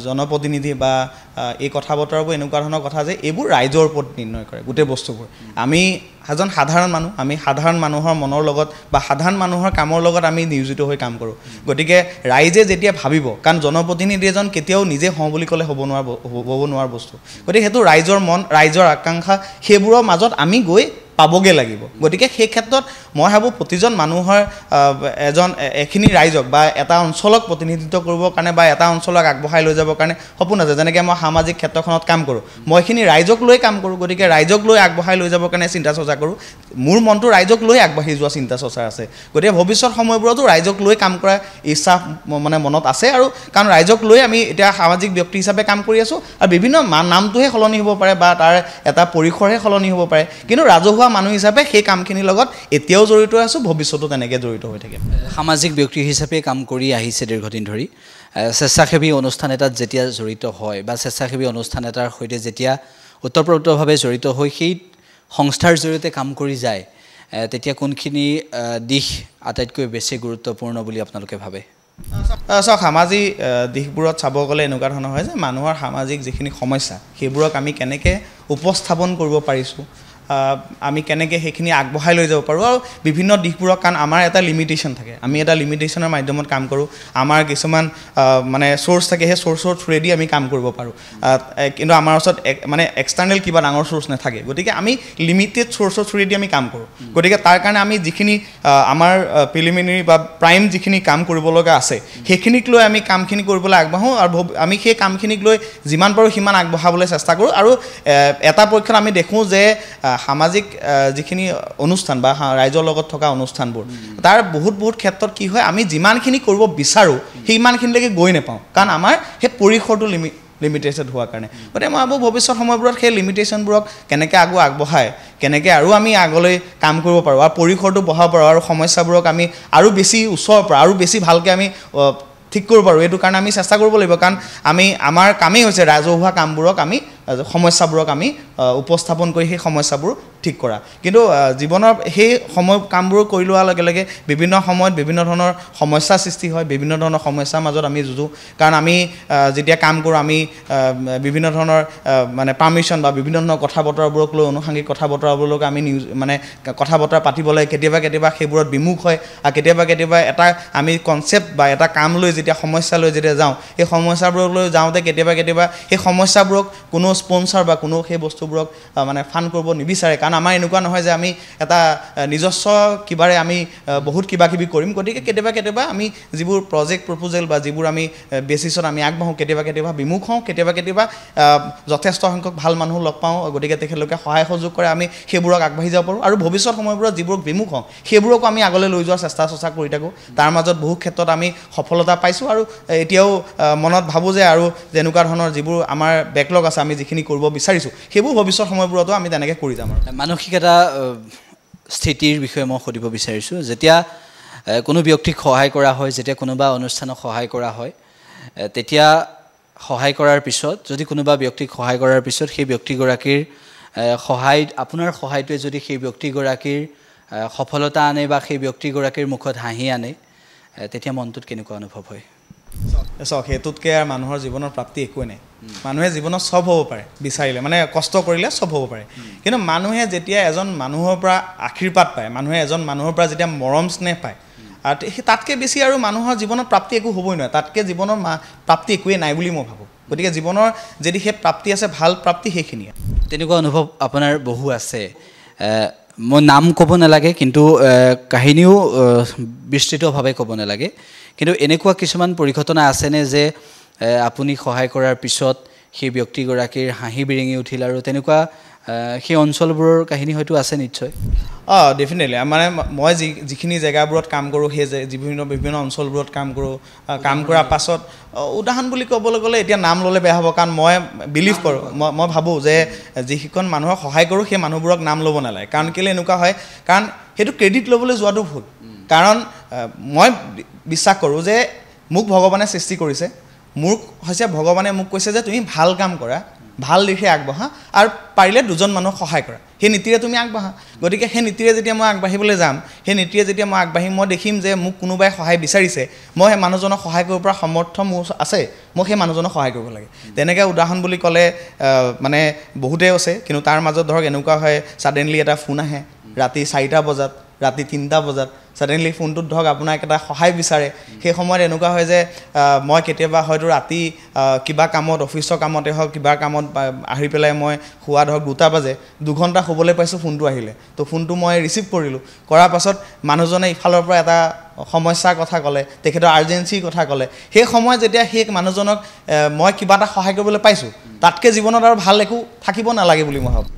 জনপ্ৰতিনিধি বা এই কথা বতৰাবোৰ এনেকুৱা ধৰণৰ কথা যে এইবোৰ ৰাইজৰ ওপৰত নিৰ্ণয় কৰে গোটেই বস্তুবোৰ আমি এজন সাধাৰণ মানুহ আমি সাধাৰণ মানুহৰ মনৰ লগত বা সাধাৰণ মানুহৰ কামৰ লগত আমি নিয়োজিত হৈ কাম কৰোঁ গতিকে ৰাইজে যেতিয়া ভাবিব কাৰণ জনপ্ৰতিনিধি এজন কেতিয়াও নিজে হওঁ বুলি ক'লে হ'ব নোৱাৰা বস্তু গতিকে সেইটো ৰাইজৰ মন ৰাইজৰ আকাংক্ষা সেইবোৰৰ মাজত আমি গৈ পাবগৈ লাগিব গতিকে সেই ক্ষেত্ৰত মই ভাবোঁ প্ৰতিজন মানুহৰ এজন এখিনি ৰাইজক বা এটা অঞ্চলক প্ৰতিনিধিত্ব কৰিবৰ কাৰণে বা এটা অঞ্চলক আগবঢ়াই লৈ যাবৰ কাৰণে সপোন আছে যেনেকৈ মই সামাজিক ক্ষেত্ৰখনত কাম কৰোঁ মই এইখিনি ৰাইজক লৈ কাম কৰোঁ গতিকে ৰাইজক লৈ আগবঢ়াই লৈ যাবৰ কাৰণে চিন্তা চৰ্চা কৰোঁ মোৰ মনটো ৰাইজক লৈ আগবাঢ়ি যোৱা চিন্তা চৰ্চা আছে গতিকে ভৱিষ্যত সময়বোৰতো ৰাইজক লৈ কাম কৰাৰ ইচ্ছা মানে মনত আছে আৰু কাৰণ ৰাইজক লৈ আমি এতিয়া সামাজিক ব্যক্তি হিচাপে কাম কৰি আছোঁ আৰু বিভিন্ন নামটোহে সলনি হ'ব পাৰে বা তাৰ এটা পৰিসৰহে সলনি হ'ব পাৰে কিন্তু ৰাজহুৱা মানুহ হিচাপে সেই কামখিনিৰ লগত এতিয়াও জড়িত আছোঁ ভৱিষ্যতো তেনেকৈ জড়িত হৈ থাকিম সামাজিক ব্যক্তি হিচাপে কাম কৰি আহিছে দীৰ্ঘদিন ধৰি স্বেচ্ছাসেৱী অনুষ্ঠান এটাত যেতিয়া জড়িত হয় বা স্বেচ্ছাসেৱী অনুষ্ঠান এটাৰ সৈতে যেতিয়া ওতঃপ্ৰোতভাৱে জড়িত হৈ সেই সংস্থাৰ জৰিয়তে কাম কৰি যায় তেতিয়া কোনখিনি দিশ আটাইতকৈ বেছি গুৰুত্বপূৰ্ণ বুলি আপোনালোকে ভাবে চাওক সামাজিক দিশবোৰত চাব গ'লে এনেকুৱা ধৰণৰ হয় যে মানুহৰ সামাজিক যিখিনি সমস্যা সেইবোৰক আমি কেনেকৈ উপস্থাপন কৰিব পাৰিছোঁ আমি কেনেকৈ সেইখিনি আগবঢ়াই লৈ যাব পাৰোঁ আৰু বিভিন্ন দিশবোৰক কাৰণ আমাৰ এটা লিমিটেশ্যন থাকে আমি এটা লিমিটেশ্যনৰ মাধ্যমত কাম কৰোঁ আমাৰ কিছুমান মানে চ'ৰ্চ থাকে সেই চ'ৰ্চৰ থ্ৰুৱেদি আমি কাম কৰিব পাৰোঁ কিন্তু আমাৰ ওচৰত মানে এক্সটাৰ্নেল কিবা ডাঙৰ চ'ৰ্চ নাথাকে গতিকে আমি লিমিটেড চ'ৰ্চৰ থ্ৰুৱেদি আমি কাম কৰোঁ গতিকে তাৰ কাৰণে আমি যিখিনি আমাৰ প্ৰিলিমিনেৰী বা প্ৰাইম যিখিনি কাম কৰিব লগা আছে সেইখিনিক লৈ আমি কামখিনি কৰিবলৈ আগবাঢ়োঁ আৰু আমি সেই কামখিনিক লৈ যিমান পাৰোঁ সিমান আগবঢ়াবলৈ চেষ্টা কৰোঁ আৰু এটা পক্ষত আমি দেখোঁ যে সামাজিক যিখিনি অনুষ্ঠান বা ৰাইজৰ লগত থকা অনুষ্ঠানবোৰ তাৰ বহুত ক্ষেত্ৰত কি হয় আমি যিমানখিনি কৰিব বিচাৰোঁ সিমানখিনিলৈকে গৈ নাপাওঁ কাৰণ আমাৰ সেই পৰিসৰটো লিমিটেশ্যন হোৱাৰ কাৰণে গতিকে মই ভাবোঁ ভৱিষ্যত সময়বোৰত সেই লিমিটেশ্যনবোৰক কেনেকৈ আগবঢ়াই কেনেকৈ আৰু আমি আগলৈ কাম কৰিব পাৰোঁ আৰু পৰিসৰটো বঢ়াব পাৰোঁ আৰু সমস্যাবোৰক আমি আৰু বেছি ওচৰৰ পৰা আৰু বেছি ভালকৈ আমি ঠিক কৰিব পাৰোঁ এইটো কাৰণে আমি চেষ্টা কৰিব লাগিব কাৰণ আমাৰ কামেই হৈছে ৰাজহুৱা কামবোৰক আমি সমস্যাবোৰক আমি উপস্থাপন কৰি সেই সমস্যাবোৰ ঠিক কৰা কিন্তু জীৱনৰ সেই কামবোৰ কৰি লোৱাৰ লগে লগে বিভিন্ন সময়ত বিভিন্ন ধৰণৰ সমস্যাৰ সৃষ্টি হয় বিভিন্ন ধৰণৰ সমস্যাৰ মাজত আমি যুঁজোঁ কাৰণ আমি যেতিয়া কাম কৰোঁ আমি বিভিন্ন ধৰণৰ মানে পাৰ্মিশ্যন বা বিভিন্ন ধৰণৰ কথা বতৰাবোৰক লৈ আনুষংগিক কথা বতৰাবোৰক আমি মানে কথা বতৰা পাতিবলৈ কেতিয়াবা সেইবোৰত বিমুখ হয় আৰু কেতিয়াবা এটা আমি কনচেপ্ট বা এটা কাম লৈ যেতিয়া সমস্যা লৈ যেতিয়া যাওঁ সেই সমস্যাবোৰক লৈ যাওঁতে কেতিয়াবা সেই সমস্যাবোৰক কোনো স্পন্সৰ বা কোনো সেই বস্তুবোৰক মানে ফাণ্ড কৰিব নিবিচাৰে কাৰণ আমাৰ এনেকুৱা নহয় যে আমি এটা নিজস্ব কিবাৰে আমি বহুত কিবাকিবি কৰিম গতিকে কেতিয়াবা আমি যিবোৰ প্ৰজেক্ট প্ৰপ'জেল বা যিবোৰ আমি বেচিছত আমি আগবাঢ়োঁ কেতিয়াবা বিমুখ হওঁ কেতিয়াবা যথেষ্ট সংখ্যক ভাল মানুহ লগ পাওঁ গতিকে তেখেতলোকে সহায় সহযোগ কৰে আমি সেইবোৰক আগবাঢ়ি যাব পাৰোঁ আৰু ভৱিষ্যত সময়বোৰত যিবোৰক বিমুখ হওঁ সেইবোৰকো আমি আগলৈ লৈ যোৱাৰ চেষ্টা কৰি থাকোঁ তাৰ মাজত বহু ক্ষেত্ৰত আমি সফলতা পাইছোঁ আৰু এতিয়াও মনত ভাবোঁ যে আৰু যেনেকুৱা ধৰণৰ যিবোৰ আমাৰ বেকলগ আছে আমি যিখিনি কৰিব বিচাৰিছোঁ সেইবোৰ ভৱিষ্যত সময়বোৰতো আমি তেনেকৈ কৰি যাম আৰু মানসিক এটা স্থিতিৰ বিষয়ে মই সুধিব বিচাৰিছোঁ যেতিয়া কোনো ব্যক্তিক সহায় কৰা হয় যেতিয়া কোনোবা অনুষ্ঠানক সহায় কৰা হয় তেতিয়া সহায় কৰাৰ পিছত যদি কোনোবা ব্যক্তিক সহায় কৰাৰ পিছত সেই ব্যক্তিগৰাকীৰ আপোনাৰ সহায়টোৱে যদি সেই ব্যক্তিগৰাকীৰ সফলতা আনে বা সেই ব্যক্তিগৰাকীৰ মুখত হাঁহি আনে তেতিয়া মনটোত কেনেকুৱা অনুভৱ হয় চাওক সেইটোতকৈ আৰু মানুহৰ জীৱনৰ প্ৰাপ্তি একোৱেই নাই মানুহে জীৱনত সব হ'ব পাৰে বিচাৰিলে মানে কষ্ট কৰিলে সব হ'ব পাৰে কিন্তু মানুহে যেতিয়া এজন মানুহৰ পৰা আশীৰ্বাদ পায় মানুহে এজন মানুহৰ পৰা যেতিয়া মৰম স্নেহ পায় আৰু তাতকৈ বেছি আৰু মানুহৰ জীৱনত প্ৰাপ্তি একো হ'বই নোৱাৰে তাতকৈ জীৱনৰ প্ৰাপ্তি একোৱেই নাই বুলি মই ভাবোঁ গতিকে জীৱনৰ যদি সেই প্ৰাপ্তি আছে ভাল প্ৰাপ্তি সেইখিনিয়ে তেনেকুৱা অনুভৱ আপোনাৰ বহু আছে মই নাম ক'ব নালাগে কিন্তু কাহিনীও বিস্তৃতভাৱে ক'ব নালাগে কিন্তু এনেকুৱা কিছুমান পৰিঘটনা আছেনে যে আপুনি সহায় কৰাৰ পিছত সেই ব্যক্তিগৰাকীৰ হাঁহি বিৰিঙি উঠিল আৰু তেনেকুৱা সেই অঞ্চলবোৰৰ কাহিনী হয়তো আছে নিশ্চয় ডেফিনেটলি মানে মই যিখিনি জেগাবোৰত কাম কৰোঁ সেই বিভিন্ন অঞ্চলবোৰত কাম কৰোঁ কাম কৰাৰ পাছত উদাহৰণ বুলি ক'বলৈ গ'লে এতিয়া নাম ল'লে বেয়া হ'ব কাৰণ মই বিলিভ কৰোঁ মই ভাবোঁ যে যিখন মানুহক সহায় কৰোঁ সেই মানুহবোৰক নাম ল'ব নালাগে কাৰণ কেলৈ এনেকুৱা হয় কাৰণ সেইটো ক্ৰেডিট ল'বলৈ যোৱাটো ভুল কাৰণ মই বিশ্বাস কৰোঁ যে মোক ভগৱানে সৃষ্টি কৰিছে মোক হৈছে ভগৱানে মোক কৈছে যে তুমি ভাল কাম কৰা ভাল দিশে আগবঢ়া আৰু পাৰিলে দুজন মানুহক সহায় কৰা সেই নীতিৰে তুমি আগবঢ়া গতিকে সেই নীতিৰে যেতিয়া মই আগবাঢ়িবলৈ যাম সেই নীতিৰে যেতিয়া মই আগবাঢ়িম মই দেখিম যে মোক কোনোবাই সহায় বিচাৰিছে মই সেই মানুহজনক সহায় কৰিব পৰা সমৰ্থ মোৰ আছে মই সেই মানুহজনক সহায় কৰিব লাগে তেনেকৈ উদাহৰণ বুলি ক'লে মানে বহুতেই আছে কিন্তু তাৰ মাজত ধৰক এনেকুৱা হয় ছাডেনলি এটা ফোন আহে ৰাতি 4টা বজাত ৰাতি 3টা বজাত ছাডেনলি ফোনটোত ধৰক আপোনাক এটা সহায় বিচাৰে সেই সময়ত এনেকুৱা হয় যে মই কেতিয়াবা হয়তো ৰাতি কিবা কামত অফিচৰ কামতে হওক কিবা কামত আহি পেলাই মই শুৱা ধৰক 2টা বাজে 2 ঘণ্টা শুবলৈ পাইছোঁ ফোনটো আহিলে তো ফোনটো মই ৰিচিভ কৰিলোঁ কৰাৰ পাছত মানুহজনে ইফালৰ পৰা এটা সমস্যাৰ কথা ক'লে তেখেতৰ আৰ্জেঞ্চিৰ কথা ক'লে সেই সময়ত যেতিয়া সেই মানুহজনক মই কিবা এটা সহায় কৰিবলৈ পাইছোঁ তাতকৈ জীৱনত আৰু ভাল একো থাকিব নালাগে বুলি মই ভাবোঁ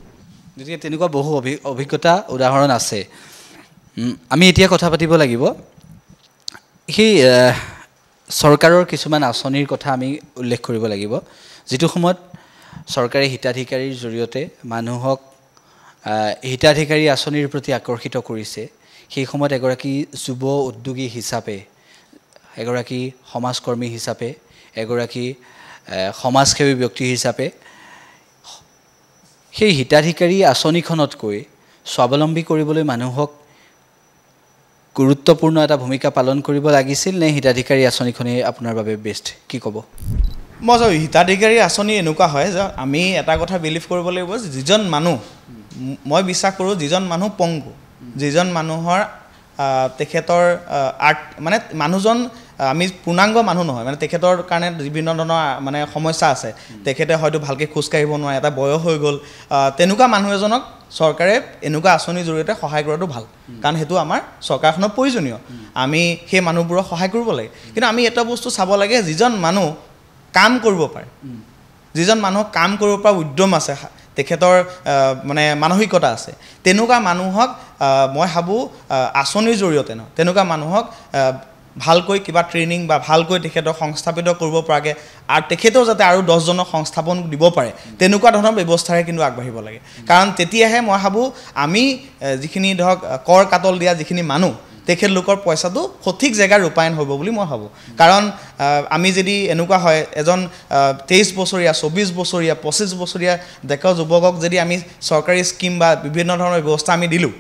গতিকে তেনেকুৱা বহু অভিজ্ঞতা উদাহৰণ আছে আমি এতিয়া কথা পাতিব লাগিব সেই চৰকাৰৰ কিছুমান আঁচনিৰ কথা আমি উল্লেখ কৰিব লাগিব যিটো সময়ত চৰকাৰী হিতাধিকাৰীৰ জৰিয়তে মানুহক হিতাধিকাৰী আঁচনিৰ প্ৰতি আকৰ্ষিত কৰিছে সেই সময়ত এগৰাকী যুৱ উদ্যোগী হিচাপে এগৰাকী সমাজকৰ্মী হিচাপে এগৰাকী সমাজসেৱী ব্যক্তি হিচাপে সেই হিতাধিকাৰী আঁচনিখনতকৈ স্বাৱলম্বী কৰিবলৈ মানুহক গুৰুত্বপূৰ্ণ এটা ভূমিকা পালন কৰিব লাগিছিল নে হিতাধিকাৰী আঁচনিখনেই আপোনাৰ বাবে বেষ্ট কি ক'ব মই হিতাধিকাৰী আঁচনি এনেকুৱা হয় যে আমি এটা কথা বিলিভ কৰিব লাগিব যে যিজন মানুহ মই বিশ্বাস কৰোঁ যিজন মানুহ পংগু যিজন মানুহৰ তেখেতৰ মানে মানুহজন আমি পূৰ্ণাংগ মানুহ নহয় মানে তেখেতৰ কাৰণে বিভিন্ন ধৰণৰ মানে সমস্যা আছে তেখেতে হয়তো ভালকৈ খোজকাঢ়িব নোৱাৰে এটা বয়স হৈ গ'ল তেনেকুৱা মানুহ এজনক চৰকাৰে এনেকুৱা আঁচনিৰ জৰিয়তে সহায় কৰাটো ভাল কাৰণ সেইটো আমাৰ চৰকাৰখনৰ প্ৰয়োজনীয় আমি সেই মানুহবোৰক সহায় কৰিব লাগে কিন্তু আমি এটা বস্তু চাব লাগে যিজন মানুহ কাম কৰিব পাৰে যিজন মানুহক কাম কৰিব পৰা উদ্যম আছে তেখেতৰ মানে মানসিকতা আছে তেনেকুৱা মানুহক মই ভাবোঁ আঁচনিৰ জৰিয়তে ন তেনেকুৱা মানুহক ভালকৈ কিবা ট্ৰেইনিং বা ভালকৈ তেখেতক সংস্থাপিত কৰিব পৰাকৈ আৰু তেখেতেও যাতে আৰু 10জনক সংস্থাপন দিব পাৰে তেনেকুৱা ধৰণৰ ব্যৱস্থাৰে কিন্তু আগবাঢ়িব লাগে কাৰণ তেতিয়াহে মই ভাবোঁ আমি যিখিনি ধৰক কৰ কাটল দিয়া যিখিনি মানুহ তেখেতলোকৰ পইচাটো সঠিক জেগাত ৰূপায়ণ হ'ব বুলি মই ভাবোঁ কাৰণ আমি যদি এনেকুৱা হয় এজন 23 বছৰীয়া 24 বছৰীয়া 25 বছৰীয়া ডেকা যুৱকক যদি আমি চৰকাৰী স্কিম বা বিভিন্ন ধৰণৰ ব্যৱস্থা আমি দিলোঁ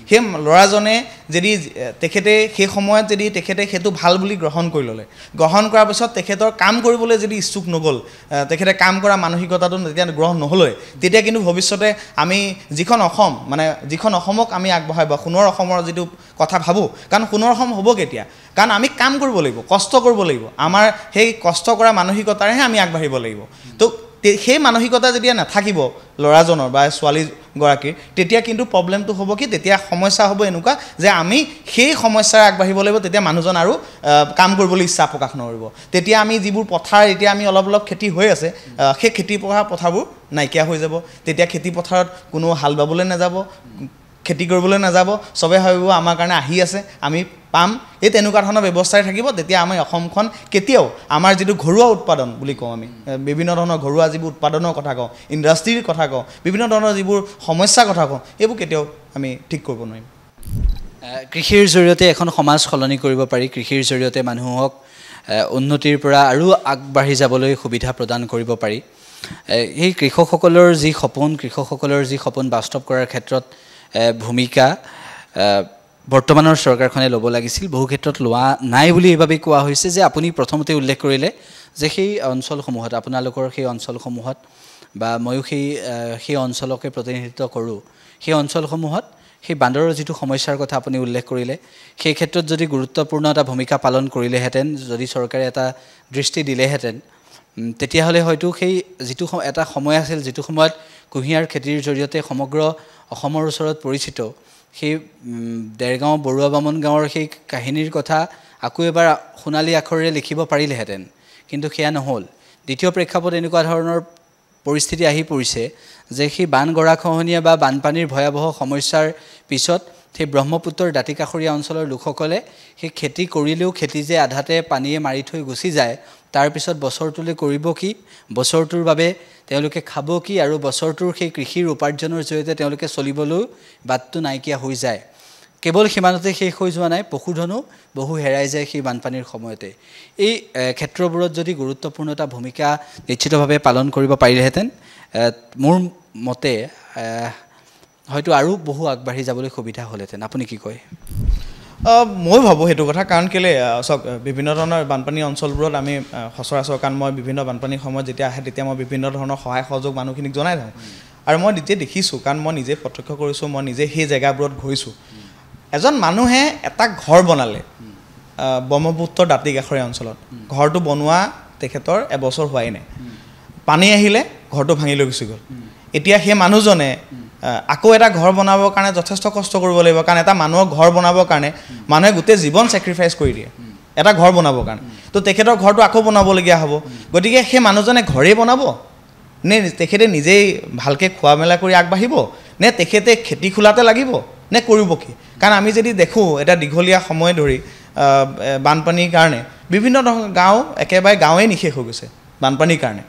সেই ল'ৰাজনে যদি তেখেতে সেই সময়ত যদি তেখেতে সেইটো ভাল বুলি গ্ৰহণ কৰি ল'লে গ্ৰহণ কৰাৰ পিছত তেখেতৰ কাম কৰিবলৈ যদি ইচ্ছুক নগ'ল তেখেতে কাম কৰা মানসিকতাটো যেতিয়া গ্ৰহণ নহ'লে তেতিয়া কিন্তু ভৱিষ্যতে আমি যিখন অসম মানে যিখন অসমক আমি আগবঢ়াই বা সোণৰ অসমৰ যিটো কথা ভাবোঁ কাৰণ সোণৰ অসম হ'ব কেতিয়া কাৰণ আমি কাম কৰিব লাগিব কষ্ট কৰিব লাগিব আমাৰ সেই কষ্ট কৰা মানসিকতাৰেহে আমি আগবাঢ়িব লাগিব তো সেই মানসিকতা যেতিয়া নাথাকিব ল'ৰাজনৰ বা ছোৱালীগৰাকীৰ তেতিয়া কিন্তু প্ৰব্লেমটো হ'ব কি তেতিয়া সমস্যা হ'ব এনেকুৱা যে আমি সেই সমস্যাৰে আগবাঢ়িব লাগিব তেতিয়া মানুহজন আৰু কাম কৰিবলৈ ইচ্ছা প্ৰকাশ নকৰিব তেতিয়া আমি যিবোৰ পথাৰ এতিয়া আমি অলপ খেতি হৈ আছে সেই খেতি পথাৰবোৰ নাইকিয়া হৈ যাব তেতিয়া খেতি পথাৰত কোনো হাল বাবলৈ নাযাব খেতি কৰিবলৈ নাযাব চবে ভাবিব আমাৰ কাৰণে আহি আছে আমি পাম এই তেনেকুৱা ধৰণৰ ব্যৱস্থাই থাকিব তেতিয়া আমি অসমখন কেতিয়াও আমাৰ যিটো ঘৰুৱা উৎপাদন বুলি কওঁ আমি বিভিন্ন ধৰণৰ ঘৰুৱা যিবোৰ উৎপাদনৰ কথা কওঁ ইণ্ডাষ্ট্ৰীৰ কথা কওঁ বিভিন্ন ধৰণৰ যিবোৰ সমস্যাৰ কথা কওঁ এইবোৰ কেতিয়াও আমি ঠিক কৰিব নোৱাৰিম কৃষিৰ জৰিয়তে এখন সমাজ সলনি কৰিব পাৰি কৃষিৰ জৰিয়তে মানুহক উন্নতিৰ পৰা আৰু আগবাঢ়ি যাবলৈ সুবিধা প্ৰদান কৰিব পাৰি এই কৃষকসকলৰ যি সপোন বাস্তৱ কৰাৰ ক্ষেত্ৰত ভূমিকা বৰ্তমানৰ চৰকাৰখনে ল'ব লাগিছিল বহু ক্ষেত্ৰত লোৱা নাই বুলি এইভাবে কোৱা হৈছে যে আপুনি প্ৰথমতে উল্লেখ কৰিলে যে সেই অঞ্চলসমূহত আপোনালোকৰ সেই অঞ্চলসমূহত বা ময়ো সেই অঞ্চলকে প্ৰতিনিধিত্ব কৰোঁ সেই অঞ্চলসমূহত সেই বান্দৰৰ যিটো সমস্যাৰ কথা আপুনি উল্লেখ কৰিলে সেই ক্ষেত্ৰত যদি গুৰুত্বপূৰ্ণ এটা ভূমিকা পালন কৰিলেহেঁতেন যদি চৰকাৰে এটা দৃষ্টি দিলেহেঁতেন তেতিয়াহ'লে হয়তো সেই যিটো এটা সময় আছিল যিটো সময়ত কুঁহিয়াৰ খেতিৰ জৰিয়তে সমগ্ৰ অসমৰ ওচৰত পৰিচিত সেই দেৰগাঁও বৰুৱা বামন গাঁৱৰ সেই কাহিনীৰ কথা আকৌ এবাৰ সোণালী আখৰেৰে লিখিব পাৰিলেহেঁতেন কিন্তু সেয়া নহ'ল দ্বিতীয় প্ৰেক্ষাপট এনেকুৱা ধৰণৰ পৰিস্থিতি আহি পৰিছে যে সেই বান গৰাখহনীয়া বা বানপানীৰ ভয়াৱহ সমস্যাৰ পিছত সেই ব্ৰহ্মপুত্ৰৰ দাঁতিকাষৰীয়া অঞ্চলৰ লোকসকলে সেই খেতি কৰিলেও খেতি যে আধাতে পানীয়ে মাৰি থৈ গুচি যায় তাৰ পিছত বছৰটোলৈ কৰিব কি বছৰটোৰ বাবে তেওঁলোকে খাব কি আৰু বছৰটোৰ সেই কৃষিৰ উপাৰ্জনৰ জৰিয়তে তেওঁলোকে চলিবলৈ বাটটো নাইকিয়া হৈ যায় কেৱল সীমানতে শেষ হৈ যোৱা নাই পশুধনো বহু হেৰাই যায় সেই বানপানীৰ সময়তে এই ক্ষেত্ৰবোৰত যদি গুৰুত্বপূৰ্ণ এটা ভূমিকা নিশ্চিতভাৱে পালন কৰিব পাৰিলেহেঁতেন মোৰ মতে হয়তো আৰু বহু আগবাঢ়ি যাবলৈ সুবিধা হ'লহেঁতেন আপুনি কি কয় মই ভাবোঁ সেইটো কথা কাৰণ কেলে চাওক বিভিন্ন ধৰণৰ বানপানী অঞ্চলবোৰত আমি সচৰাচৰ কাৰণ মই বিভিন্ন বানপানীৰ সময়ত যেতিয়া আহে তেতিয়া মই বিভিন্ন ধৰণৰ সহায় সহযোগ মানুহখিনিক জনাই থাকোঁ আৰু মই নিজে দেখিছোঁ কাৰণ মই নিজে প্ৰত্যক্ষ কৰিছোঁ মই নিজে সেই জেগাবোৰত ঘূৰিছোঁ এজন মানুহে এটা ঘৰ বনালে ব্ৰহ্মপুত্ৰৰ দাঁতিকাষৰীয়া অঞ্চলত ঘৰটো বনোৱা তেখেতৰ এবছৰ হোৱাই নাই পানী আহিলে ঘৰটো ভাঙি লৈ গুচি গ'ল এতিয়া সেই মানুহজনে আকৌ এটা ঘৰ বনাবৰ কাৰণে যথেষ্ট কষ্ট কৰিব লাগিব কাৰণ এটা মানুহৰ ঘৰ বনাবৰ কাৰণে মানুহে গোটেই জীৱন ছেক্ৰিফাইচ কৰি দিয়ে এটা ঘৰ বনাবৰ কাৰণে তো তেখেতৰ ঘৰটো আকৌ বনাবলগীয়া হ'ব গতিকে সেই মানুহজনে ঘৰেই বনাব নে তেখেতে নিজেই ভালকৈ খোৱা মেলা কৰি আগবাঢ়িব নে তেখেতে খেতি খোলাতে লাগিব নে কৰিব কি কাৰণ আমি যদি দেখোঁ এটা দীঘলীয়া সময় ধৰি বানপানীৰ কাৰণে বিভিন্ন ধৰণৰ গাঁও একেবাৰে গাঁৱেই নিশেষ হৈ গৈছে বানপানীৰ কাৰণে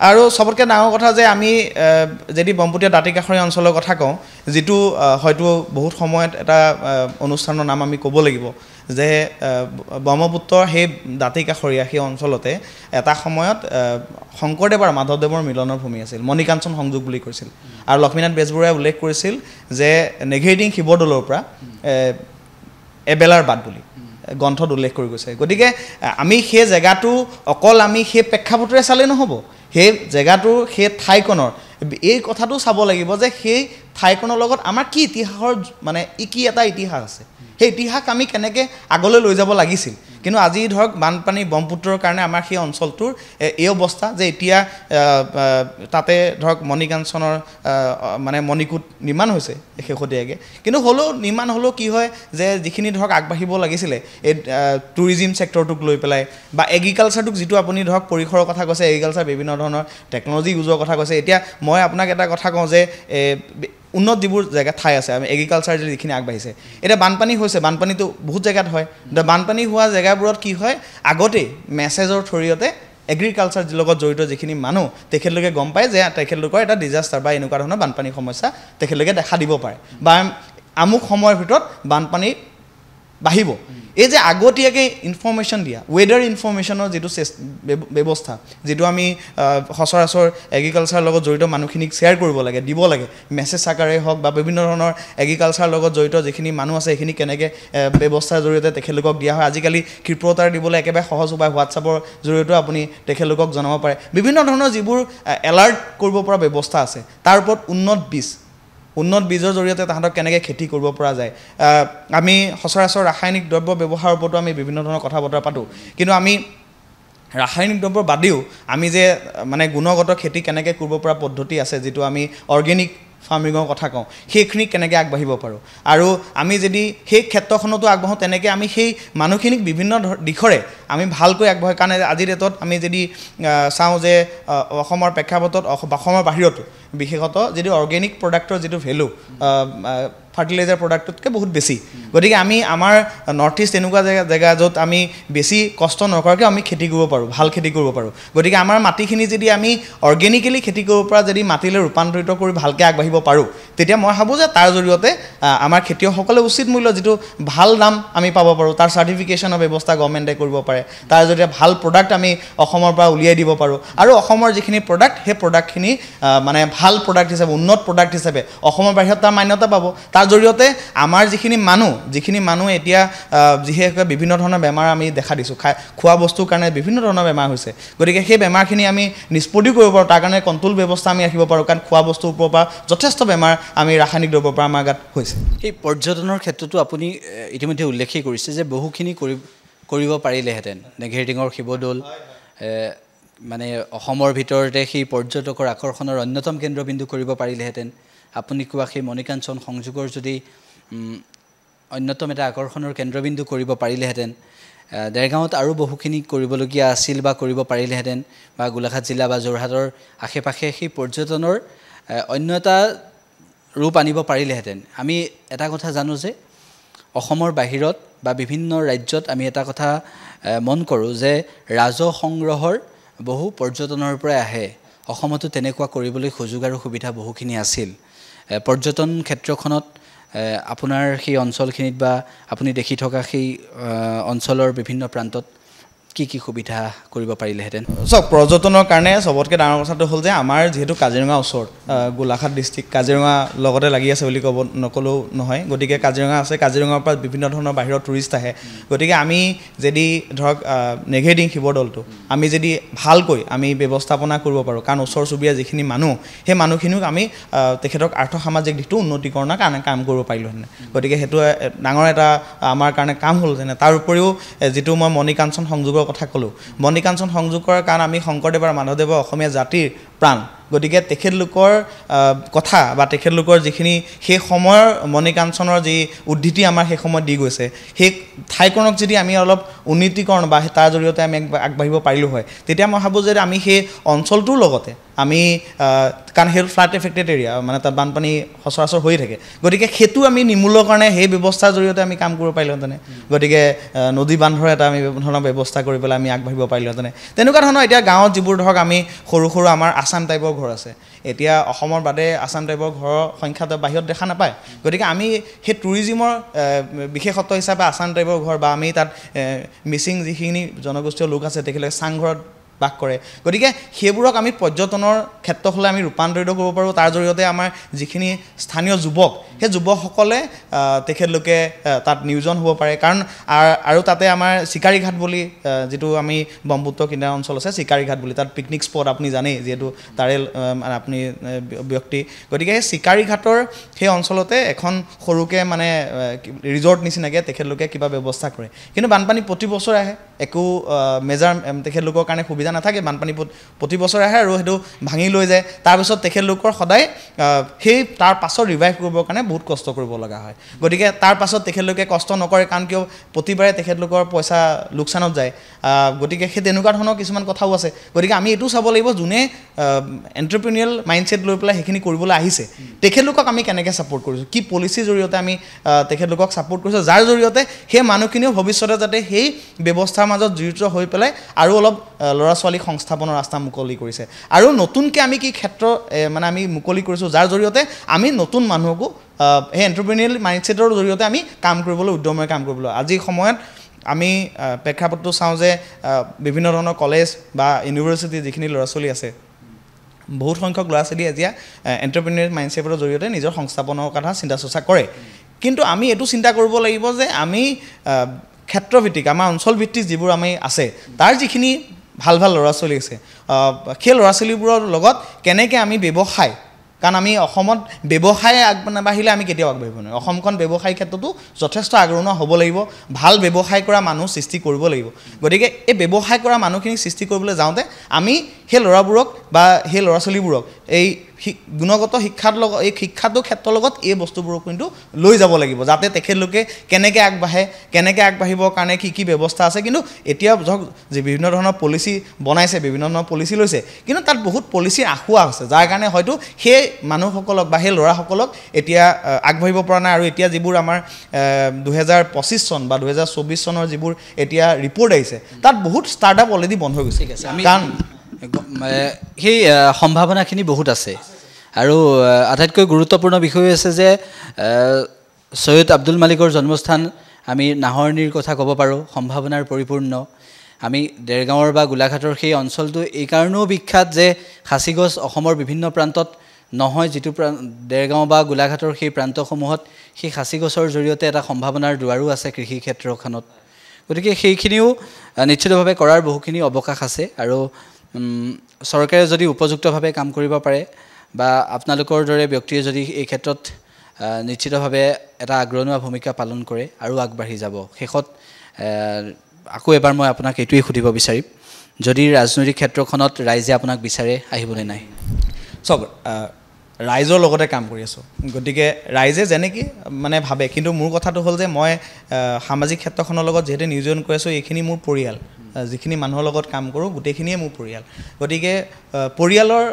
আৰু সবতকৈ ডাঙৰ কথা যে আমি যদি ব্ৰহ্মপুত্ৰীয় দাঁতিকাষৰীয়া অঞ্চলৰ কথা কওঁ যিটো হয়তো বহুত সময়ত এটা অনুষ্ঠানৰ নাম আমি ক'ব লাগিব যে ব্ৰহ্মপুত্ৰৰ সেই দাঁতিকাষৰীয়া সেই অঞ্চলতে এটা সময়ত শংকৰদেৱ আৰু মাধৱদেৱৰ মিলনৰ ভূমি আছিল মণিকাঞ্চন সংযোগ বুলি কৈছিল আৰু লক্ষ্মীনাথ বেজবৰুৱাই উল্লেখ কৰিছিল যে নেঘেৰিটিং শিৱদৌলৰ পৰা এবেলাৰ বাট বুলি গ্ৰন্থত উল্লেখ কৰি গৈছে গতিকে আমি সেই জেগাটো অকল আমি সেই প্ৰেক্ষাপটেৰে চালেই নহ'ব সেই জেগাটোৰ সেই ঠাইখনৰ এই কথাটো চাব লাগিব যে সেই ঠাইখনৰ লগত আমাৰ কি ইতিহাসৰ মানে কি এটা ইতিহাস আছে সেই ইতিহাস আমি কেনেকৈ আগলৈ লৈ যাব লাগিছিল কিন্তু আজি ধৰক বানপানী ব্ৰহ্মপুত্ৰৰ কাৰণে আমাৰ সেই অঞ্চলটোৰ এই অৱস্থা যে এতিয়া তাতে ধৰক মণিকাঞ্চনৰ মানে মণিকূট নিৰ্মাণ হৈছে শেহতীয়াকৈ কিন্তু হ'লেও নিৰ্মাণ হ'লেও কি হয় যে যিখিনি ধৰক আগবাঢ়িব লাগিছিলে এই টুৰিজিম ছেক্টৰটোক লৈ পেলাই বা এগ্ৰিকালচাৰটোক যিটো আপুনি ধৰক পৰিসৰৰ কথা কৈছে এগ্ৰিকালচাৰ বিভিন্ন ধৰণৰ টেকন'লজি ইউজৰ কথা কৈছে এতিয়া মই আপোনাক এটা কথা কওঁ যে উন্নত যিবোৰ জেগা ঠাই আছে আমি এগ্ৰিকালচাৰ যদি যিখিনি আগবাঢ়িছে এতিয়া বানপানী হৈছে বানপানীটো বহুত জেগাত হয় বানপানী হোৱা জেগাবোৰত কি হয় আগতেই মেছেজৰ থ্ৰুতে এগ্ৰিকালচাৰ লগত জড়িত যিখিনি মানুহ তেখেতলোকে গম পায় যে তেখেতলোকৰ এটা ডিজাষ্টাৰ বা এনেকুৱা ধৰণৰ বানপানীৰ সমস্যা তেখেতলোকে দেখা দিব পাৰে বা আমুক সময়ৰ ভিতৰত বানপানী বাঢ়িব এই যে আগতীয়াকৈ ইনফৰ্মেশ্যন দিয়া ৱেডাৰ ইনফৰ্মেশ্যনৰ যিটো ব্যৱস্থা যিটো আমি সচৰাচৰ এগ্ৰিকালচাৰৰ লগত জড়িত মানুহখিনিক শ্বেয়াৰ কৰিব লাগে দিব লাগে মেছেজ আকাৰে হওক বা বিভিন্ন ধৰণৰ এগ্ৰিকালচাৰৰ লগত জড়িত যিখিনি মানুহ আছে সেইখিনি কেনেকৈ ব্যৱস্থাৰ জৰিয়তে তেখেতলোকক দিয়া হয় আজিকালি ক্ষিপ্ৰতাৰ দিবলৈ একেবাৰে সহজ উপায় হোৱাটছআপৰ জৰিয়তেও আপুনি তেখেতলোকক জনাব পাৰে বিভিন্ন ধৰণৰ যিবোৰ এলাৰ্ট কৰিব পৰা ব্যৱস্থা আছে তাৰ ওপৰত উন্নত বীজৰ জৰিয়তে তাহাঁতক কেনেকৈ খেতি কৰিব পৰা যায় আমি সচৰাচৰ ৰাসায়নিক দ্ৰব্য ব্যৱহাৰৰ ওপৰতো আমি বিভিন্ন ধৰণৰ কথা বতৰা পাতোঁ কিন্তু আমি ৰাসায়নিক দ্ৰব্যৰ বাদেও আমি যে মানে গুণগত খেতি কেনেকৈ কৰিব পৰা পদ্ধতি আছে যিটো আমি অৰ্গেনিক ফাৰ্মিঙৰ কথা কওঁ সেইখিনি কেনেকৈ আগবাঢ়িব পাৰোঁ আৰু আমি যদি সেই ক্ষেত্ৰখনতো আগবাঢ়োঁ তেনেকৈ আমি সেই মানুহখিনিক বিভিন্ন দিশৰে আমি ভালকৈ আগবঢ়াই কাৰণ আজিৰ ডেটত আমি যদি চাওঁ যে অসমৰ প্ৰেক্ষাপটত অসমৰ বাহিৰতো বিশেষত যিটো অৰ্গেনিক প্ৰডাক্টৰ যিটো ভেলু ফাৰ্টিলাইজাৰ প্ৰডাক্টতকৈ বহুত বেছি গতিকে আমি আমাৰ নৰ্থ ইষ্ট এনেকুৱা জেগা য'ত আমি বেছি কষ্ট নকৰাকৈ আমি খেতি কৰিব পাৰোঁ ভাল খেতি কৰিব পাৰোঁ গতিকে আমাৰ মাটিখিনি যদি আমি অৰ্গেনিকেলি খেতি কৰিব পৰা যদি মাটিলৈ ৰূপান্তৰিত কৰি ভালকৈ আগবাঢ়িব পাৰোঁ তেতিয়া মই ভাবোঁ যে তাৰ জৰিয়তে আমাৰ খেতিয়কসকলে উচিত মূল্য যিটো ভাল দাম আমি পাব পাৰোঁ তাৰ চাৰ্টিফিকেশ্যনৰ ব্যৱস্থা গভৰ্ণমেণ্টে কৰিব পাৰে তাৰ জৰিয়তে ভাল প্ৰডাক্ট আমি অসমৰ পৰা উলিয়াই দিব পাৰোঁ আৰু অসমৰ যিখিনি প্ৰডাক্ট সেই প্ৰডাক্টখিনি মানে ভাল প্ৰডাক্ট হিচাপে উন্নত প্ৰডাক্ট হিচাপে অসমৰ বাহিৰত তাৰ মান্যতা পাব তাৰ জৰিয়তে আমাৰ যিখিনি মানুহ যিখিনি মানুহ এতিয়া যিহেতু বিভিন্ন ধৰণৰ বেমাৰ আমি দেখা দিছোঁ খোৱা বস্তুৰ কাৰণে বিভিন্ন ধৰণৰ বেমাৰ হৈছে গতিকে সেই বেমাৰখিনি আমি নিষ্পত্তি কৰিব পাৰোঁ তাৰ কাৰণে কণ্ট্ৰল ব্যৱস্থা আমি ৰাখিব পাৰোঁ কাৰণ খোৱা বস্তুৰ ওপৰৰ পৰা যথেষ্ট বেমাৰ আমি ৰাসায়নিক দ্ৰব্যৰ পৰা আমাৰ গাত হৈছে এই পৰ্যটনৰ ক্ষেত্ৰতো আপুনি ইতিমধ্যে উল্লেখেই কৰিছে যে বহুখিনি কৰিব পাৰিলেহেঁতেন নেঘেৰিটিঙৰ শিৱদৌল মানে অসমৰ ভিতৰতে সেই পৰ্যটকৰ আকৰ্ষণৰ অন্যতম কেন্দ্ৰবিন্দু কৰিব পাৰিলেহেঁতেন আপুনি কোৱা সেই মণিকাঞ্চন সংযোগৰ যদি অন্যতম এটা আকৰ্ষণৰ কেন্দ্ৰবিন্দু কৰিব পাৰিলেহেঁতেন দেৰগাঁৱত আৰু বহুখিনি কৰিবলগীয়া আছিল বা কৰিব পাৰিলেহেঁতেন বা গোলাঘাট জিলা বা যোৰহাটৰ আশে পাশে সেই পৰ্যটনৰ অন্য এটা ৰূপ আনিব পাৰিলেহেঁতেন আমি এটা কথা জানো যে অসমৰ বাহিৰত বা বিভিন্ন ৰাজ্যত আমি এটা কথা মন কৰোঁ যে ৰাজহ সংগ্ৰহৰ বহু পৰ্যটনৰ পৰা আহে অসমতো তেনেকুৱা কৰিবলৈ সুযোগ আৰু সুবিধা বহুখিনি আছিল পৰ্যটন ক্ষেত্ৰখনত আপোনাৰ সেই অঞ্চলখিনিত বা আপুনি দেখি থকা সেই অঞ্চলৰ বিভিন্ন প্ৰান্তত কি সুবিধা কৰিব পাৰিলেহেঁতেন চাওক পৰ্যটনৰ কাৰণে চবতকৈ ডাঙৰ কথাটো হ'ল যে আমাৰ যিহেতু কাজিৰঙা ওচৰত গোলাঘাট ডিষ্ট্ৰিক্ট কাজিৰঙা লগতে লাগি আছে বুলি নকলেও নহয় গতিকে কাজিৰঙা আছে কাজিৰঙাৰ পৰা বিভিন্ন ধৰণৰ বাহিৰৰ টুৰিষ্ট আহে গতিকে আমি যদি ধৰক নেঘেৰিটিং শিৱদৌলটো আমি যদি ভালকৈ আমি ব্যৱস্থাপনা কৰিব পাৰোঁ কাৰণ ওচৰ চুবুৰীয়া যিখিনি মানুহ সেই মানুহখিনিক আমি তেখেতক আৰ্থসামাজিক দিশটো উন্নতিকৰণৰ কাৰণে কাম কৰিব পাৰিলোহেঁতেন গতিকে সেইটো ডাঙৰ এটা আমাৰ কাৰণে কাম হ'লহেঁতেন তাৰ উপৰিও যিটো মই মণিকাঞ্চন সংযোগৰ কথা ক'লোঁ মণিকাঞ্চন সংযোগ কৰাৰ কাৰণ আমি শংকৰদেৱ আৰু মাধৱদেৱৰ অসমীয়া জাতিৰ প্ৰাণ গতিকে তেখেতলোকৰ কথা বা তেখেতলোকৰ যিখিনি সেই সময়ৰ মণিকাঞ্চনৰ যি উদ্ধৃতি আমাৰ সেই সময়ত দি গৈছে সেই ঠাইকৰণক যদি আমি অলপ উন্নীতিকৰণ বা তাৰ জৰিয়তে আমি আগবাঢ়িব পাৰিলোঁ হয় তেতিয়া মই ভাবোঁ যে আমি সেই অঞ্চলটোৰ লগতে আমি কাৰণ সেইটো ফ্লাড এফেক্টেড এৰিয়া মানে তাত বানপানী সচৰাচৰ হৈ থাকে গতিকে সেইটো আমি নিমূলৰ কাৰণে সেই ব্যৱস্থাৰ জৰিয়তে আমি কাম কৰিব পাৰিলোহেঁতেন গতিকে নদী বান্ধৰ এটা আমি ধৰণৰ ব্যৱস্থা কৰি পেলাই আমি আগবাঢ়িব পাৰিলোহেঁতেন তেনেকুৱা ধৰণৰ এতিয়া গাঁৱত যিবোৰ ধৰক আমি সৰু আমাৰ আছাম টাইপৰ ঘৰ আছে এতিয়া অসমৰ বাদে আছাম টাইপৰ ঘৰৰ সংখ্যা বাহিৰত দেখা নাপায় গতিকে আমি সেই টুৰিজিমৰ বিশেষত্ব হিচাপে আছাম টাইপৰ ঘৰ বা আমি তাত মিচিং যিখিনি জনগোষ্ঠীয় লোক আছে তেখেতলোকে চাংঘৰত বাস কৰে গতিকে সেইবোৰক আমি পৰ্যটনৰ ক্ষেত্ৰলৈ আমি ৰূপান্তৰিত কৰিব পাৰোঁ তাৰ জৰিয়তে আমাৰ যিখিনি স্থানীয় যুৱক সেই যুৱকসকলে তেখেতলোকে তাত নিয়োজন হ'ব পাৰে কাৰণ আৰু তাতে আমাৰ চিকাৰীঘাট বুলি যিটো আমি ব্ৰহ্মপুত্ৰ কিনাৰ অঞ্চল আছে চিকাৰীঘাট বুলি তাত পিকনিক স্পট আপুনি জানেই যিহেতু তাৰে আপুনি ব্যক্তি গতিকে সেই চিকাৰীঘাটৰ সেই অঞ্চলতে এখন সৰুকৈ মানে ৰিজৰ্ট নিচিনাকৈ তেখেতলোকে কিবা ব্যৱস্থা কৰে কিন্তু বানপানী প্ৰতি বছৰে আহে একো মেজাৰ তেখেতলোকৰ কাৰণে সুবিধা নাথাকে বানপানী প্ৰতি বছৰে আহে আৰু সেইটো ভাঙি লৈ যায় তাৰপিছত তেখেতলোকৰ সদায় সেই তাৰ পাছত ৰিভাইভ কৰিবৰ কাৰণে বহুত কষ্ট কৰিব লগা হয় গতিকে তাৰ পাছত তেখেতলোকে কষ্ট নকৰে কাৰণ কিয় প্ৰতিবাৰে তেখেতলোকৰ পইচা লোকচানত যায় গতিকে সেই তেনেকুৱা ধৰণৰ কিছুমান কথাও আছে গতিকে আমি এইটো চাব লাগিব যোনে এণ্টাৰপ্ৰিনিউৰিয়েল মাইণ্ডছেট লৈ পেলাই সেইখিনি কৰিবলৈ আহিছে তেখেতলোকক আমি কেনেকৈ ছাপোৰ্ট কৰিছোঁ কি পলিচিৰ জৰিয়তে আমি তেখেতলোকক ছাপোৰ্ট কৰিছোঁ যাৰ জৰিয়তে সেই মানুহখিনিও ভৱিষ্যতে যাতে সেই ব্যৱস্থাৰ মাজত জড়িত হৈ পেলাই আৰু অলপ ল'ৰা ছোৱালীক সংস্থাপনৰ ৰাস্তা মুকলি কৰিছে আৰু নতুনকৈ আমি কি ক্ষেত্ৰ মানে আমি মুকলি কৰিছোঁ যাৰ জৰিয়তে আমি নতুন মানুহকো সেই এণ্টাৰপ্ৰিনিউৰিয়েল মাইণ্ডছেটৰ জৰিয়তে আমি কাম কৰিবলৈ উদ্যমেৰে কাম কৰিবলৈ আজিৰ সময়ত আমি প্ৰেক্ষাপটটো চাওঁ যে বিভিন্ন ধৰণৰ কলেজ বা ইউনিভাৰ্চিটি যিখিনি ল'ৰা ছোৱালী আছে বহুত সংখ্যক ল'ৰা ছোৱালী এতিয়া এণ্টাৰপ্ৰিনিউৰিয়েল মাইণ্ডছেটৰ জৰিয়তে নিজৰ সংস্থাপনৰ কথা চিন্তা চৰ্চা কৰে কিন্তু আমি এইটো চিন্তা কৰিব লাগিব যে আমি ক্ষেত্ৰভিত্তিক আমাৰ অঞ্চলভিত্তিক যিবোৰ আমি আছে তাৰ যিখিনি ভাল ল'ৰা ছোৱালী আছে সেই ল'ৰা ছোৱালীবোৰৰ লগত কেনেকৈ আমি ব্যৱসায় কাৰণ আমি অসমত ব্যৱসায় আগবাঢ়িলে আমি কেতিয়াও আগবাঢ়িব নোৱাৰোঁ অসমখন ব্যৱসায়িক ক্ষেত্ৰতো যথেষ্ট আগৰণুৱা হ'ব লাগিব ভাল ব্যৱসায় কৰা মানুহ সৃষ্টি কৰিব লাগিব গতিকে এই ব্যৱসায় কৰা মানুহখিনি সৃষ্টি কৰিবলৈ যাওঁতে আমি সেই ল'ৰাবোৰক বা সেই ল'ৰা ছোৱালীবোৰক এই গুণগত শিক্ষাৰ লগত এই শিক্ষাটোৰ ক্ষেত্ৰৰ লগত এই বস্তুবোৰক কিন্তু লৈ যাব লাগিব যাতে তেখেতলোকে কেনেকৈ আগবাঢ়ে কেনেকৈ আগবাঢ়িবৰ কাৰণে কি ব্যৱস্থা আছে কিন্তু এতিয়া ধৰক যে বিভিন্ন ধৰণৰ পলিচি বনাইছে বিভিন্ন ধৰণৰ পলিচি লৈছে কিন্তু তাত বহুত পলিচিৰ আঁসোৱা আছে যাৰ কাৰণে হয়তো সেই মানুহসকলক বা সেই ল'ৰাসকলক এতিয়া আগবাঢ়িব পৰা নাই আৰু এতিয়া যিবোৰ আমাৰ 2025 চন বা 2024 চনৰ যিবোৰ এতিয়া ৰিপৰ্ট আহিছে তাত বহুত ষ্টাৰ্টআপ অলৰেডি বন্ধ হৈ গৈছে কাৰণ সেই সম্ভাৱনাখিনি বহুত আছে আৰু আটাইতকৈ গুৰুত্বপূৰ্ণ বিষয় আছে যে সৈয়দ আব্দুল মালিকৰ জন্মস্থান আমি নাহৰনীৰ কথা ক'ব পাৰোঁ সম্ভাৱনাৰ পৰিপূৰ্ণ আমি দেৰগাঁৱৰ বা গোলাঘাটৰ সেই অঞ্চলটো এই কাৰণেও বিখ্যাত যে খাচী গছ অসমৰ বিভিন্ন প্ৰান্তত নহয়, যিটো দেৰগাঁও বা গোলাঘাটৰ সেই প্ৰান্তসমূহত সেই খাচী গছৰ জৰিয়তে এটা সম্ভাৱনাৰ দুৱাৰো আছে কৃষি ক্ষেত্ৰখনত। গতিকে সেইখিনিও নিশ্চিতভাৱে কৰাৰ বহুখিনি অৱকাশ আছে আৰু চৰকাৰে যদি উপযুক্তভাৱে কাম কৰিব পাৰে বা আপোনালোকৰ দৰে ব্যক্তিয়ে যদি এই ক্ষেত্ৰত নিশ্চিতভাৱে এটা আগৰণুৱা ভূমিকা পালন কৰে আৰু আগবাঢ়ি যাব। শেষত আকৌ এবাৰ মই আপোনাক এইটোৱেই সুধিব বিচাৰিম, যদি ৰাজনৈতিক ক্ষেত্ৰখনত ৰাইজে আপোনাক বিচাৰে আহিবলৈ নাই? চাওক, ৰাইজৰ লগতে কাম কৰি আছোঁ, গতিকে ৰাইজে যেনেকৈ মানে ভাবে, কিন্তু মোৰ কথাটো হ'ল যে মই সামাজিক ক্ষেত্ৰখনৰ লগত যিহেতু নিয়োজন কৰি আছোঁ, এইখিনি মোৰ পৰিয়াল, যিখিনি মানুহৰ লগত কাম কৰোঁ গোটেইখিনিয়ে মোৰ পৰিয়াল। গতিকে পৰিয়ালৰ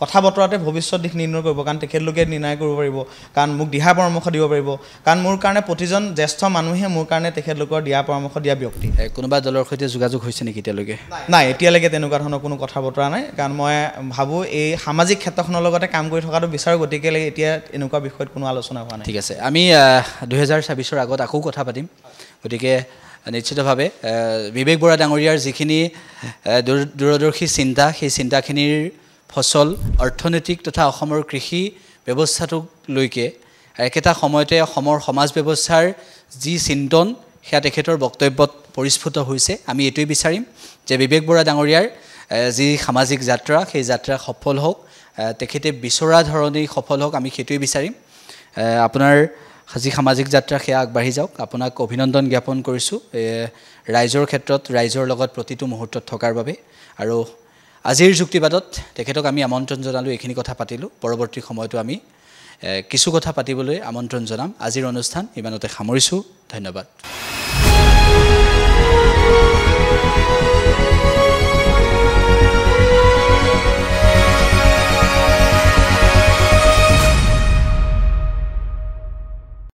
কথা বতৰাতে ভৱিষ্যত দিশ নিৰ্ণয় কৰিব, কাৰণ তেখেতলোকে নিৰ্ণয় কৰিব পাৰিব, কাৰণ মোক দিহা পৰামৰ্শ দিব পাৰিব, কাৰণ মোৰ কাৰণে প্ৰতিজন জ্যেষ্ঠ মানুহে মোৰ কাৰণে তেখেতলোকৰ দিহা পৰামৰ্শ দিয়া ব্যক্তি। কোনোবা দলৰ সৈতে যোগাযোগ হৈছে নেকি এতিয়ালৈকে? নাই, এতিয়ালৈকে তেনেকুৱা ধৰণৰ কোনো কথা বতৰা নাই, কাৰণ মই ভাবোঁ এই সামাজিক ক্ষেত্ৰখনৰ লগতে কাম কৰি থকাটো বিচাৰোঁ, গতিকে এতিয়া এনেকুৱা বিষয়ত কোনো আলোচনা হোৱা নাই। ঠিক আছে, আমি 2026-ৰ আগত আকৌ কথা পাতিম। গতিকে নিশ্চিতভাৱে বিবেক বৰা ডাঙৰীয়াৰ যিখিনি দূৰদৰ্শী চিন্তা, সেই চিন্তাখিনিৰ ফচল অৰ্থনৈতিক তথা অসমৰ কৃষি ব্যৱস্থাটোক লৈকে একেটা সময়তে অসমৰ সমাজ ব্যৱস্থাৰ যি চিন্তন সেয়া তেখেতৰ বক্তব্যত পৰিস্ফুট হৈছে। আমি এইটোৱেই বিচাৰিম যে বিবেক বৰা ডাঙৰীয়াৰ যি সামাজিক যাত্ৰা, সেই যাত্ৰা সফল হওক, তেখেতে বিচৰা ধৰণেই সফল হওক, আমি সেইটোৱেই বিচাৰিম। আপোনাৰ যি সামাজিক যাত্ৰা সেয়া আগবাঢ়ি যাওক। আপোনাক অভিনন্দন জ্ঞাপন কৰিছোঁ ৰাইজৰ ক্ষেত্ৰত, ৰাইজৰ লগত প্ৰতিটো মুহূৰ্তত থকাৰ বাবে। আৰু আজিৰ যুক্তিবাদত তেখেতক আমি আমন্ত্ৰণ জনালোঁ, এইখিনি কথা পাতিলোঁ। পৰৱৰ্তী সময়তো আমি কিছু কথা পাতিবলৈ আমন্ত্ৰণ জনাম। আজিৰ অনুষ্ঠান ইমানতে সামৰিছোঁ। ধন্যবাদ।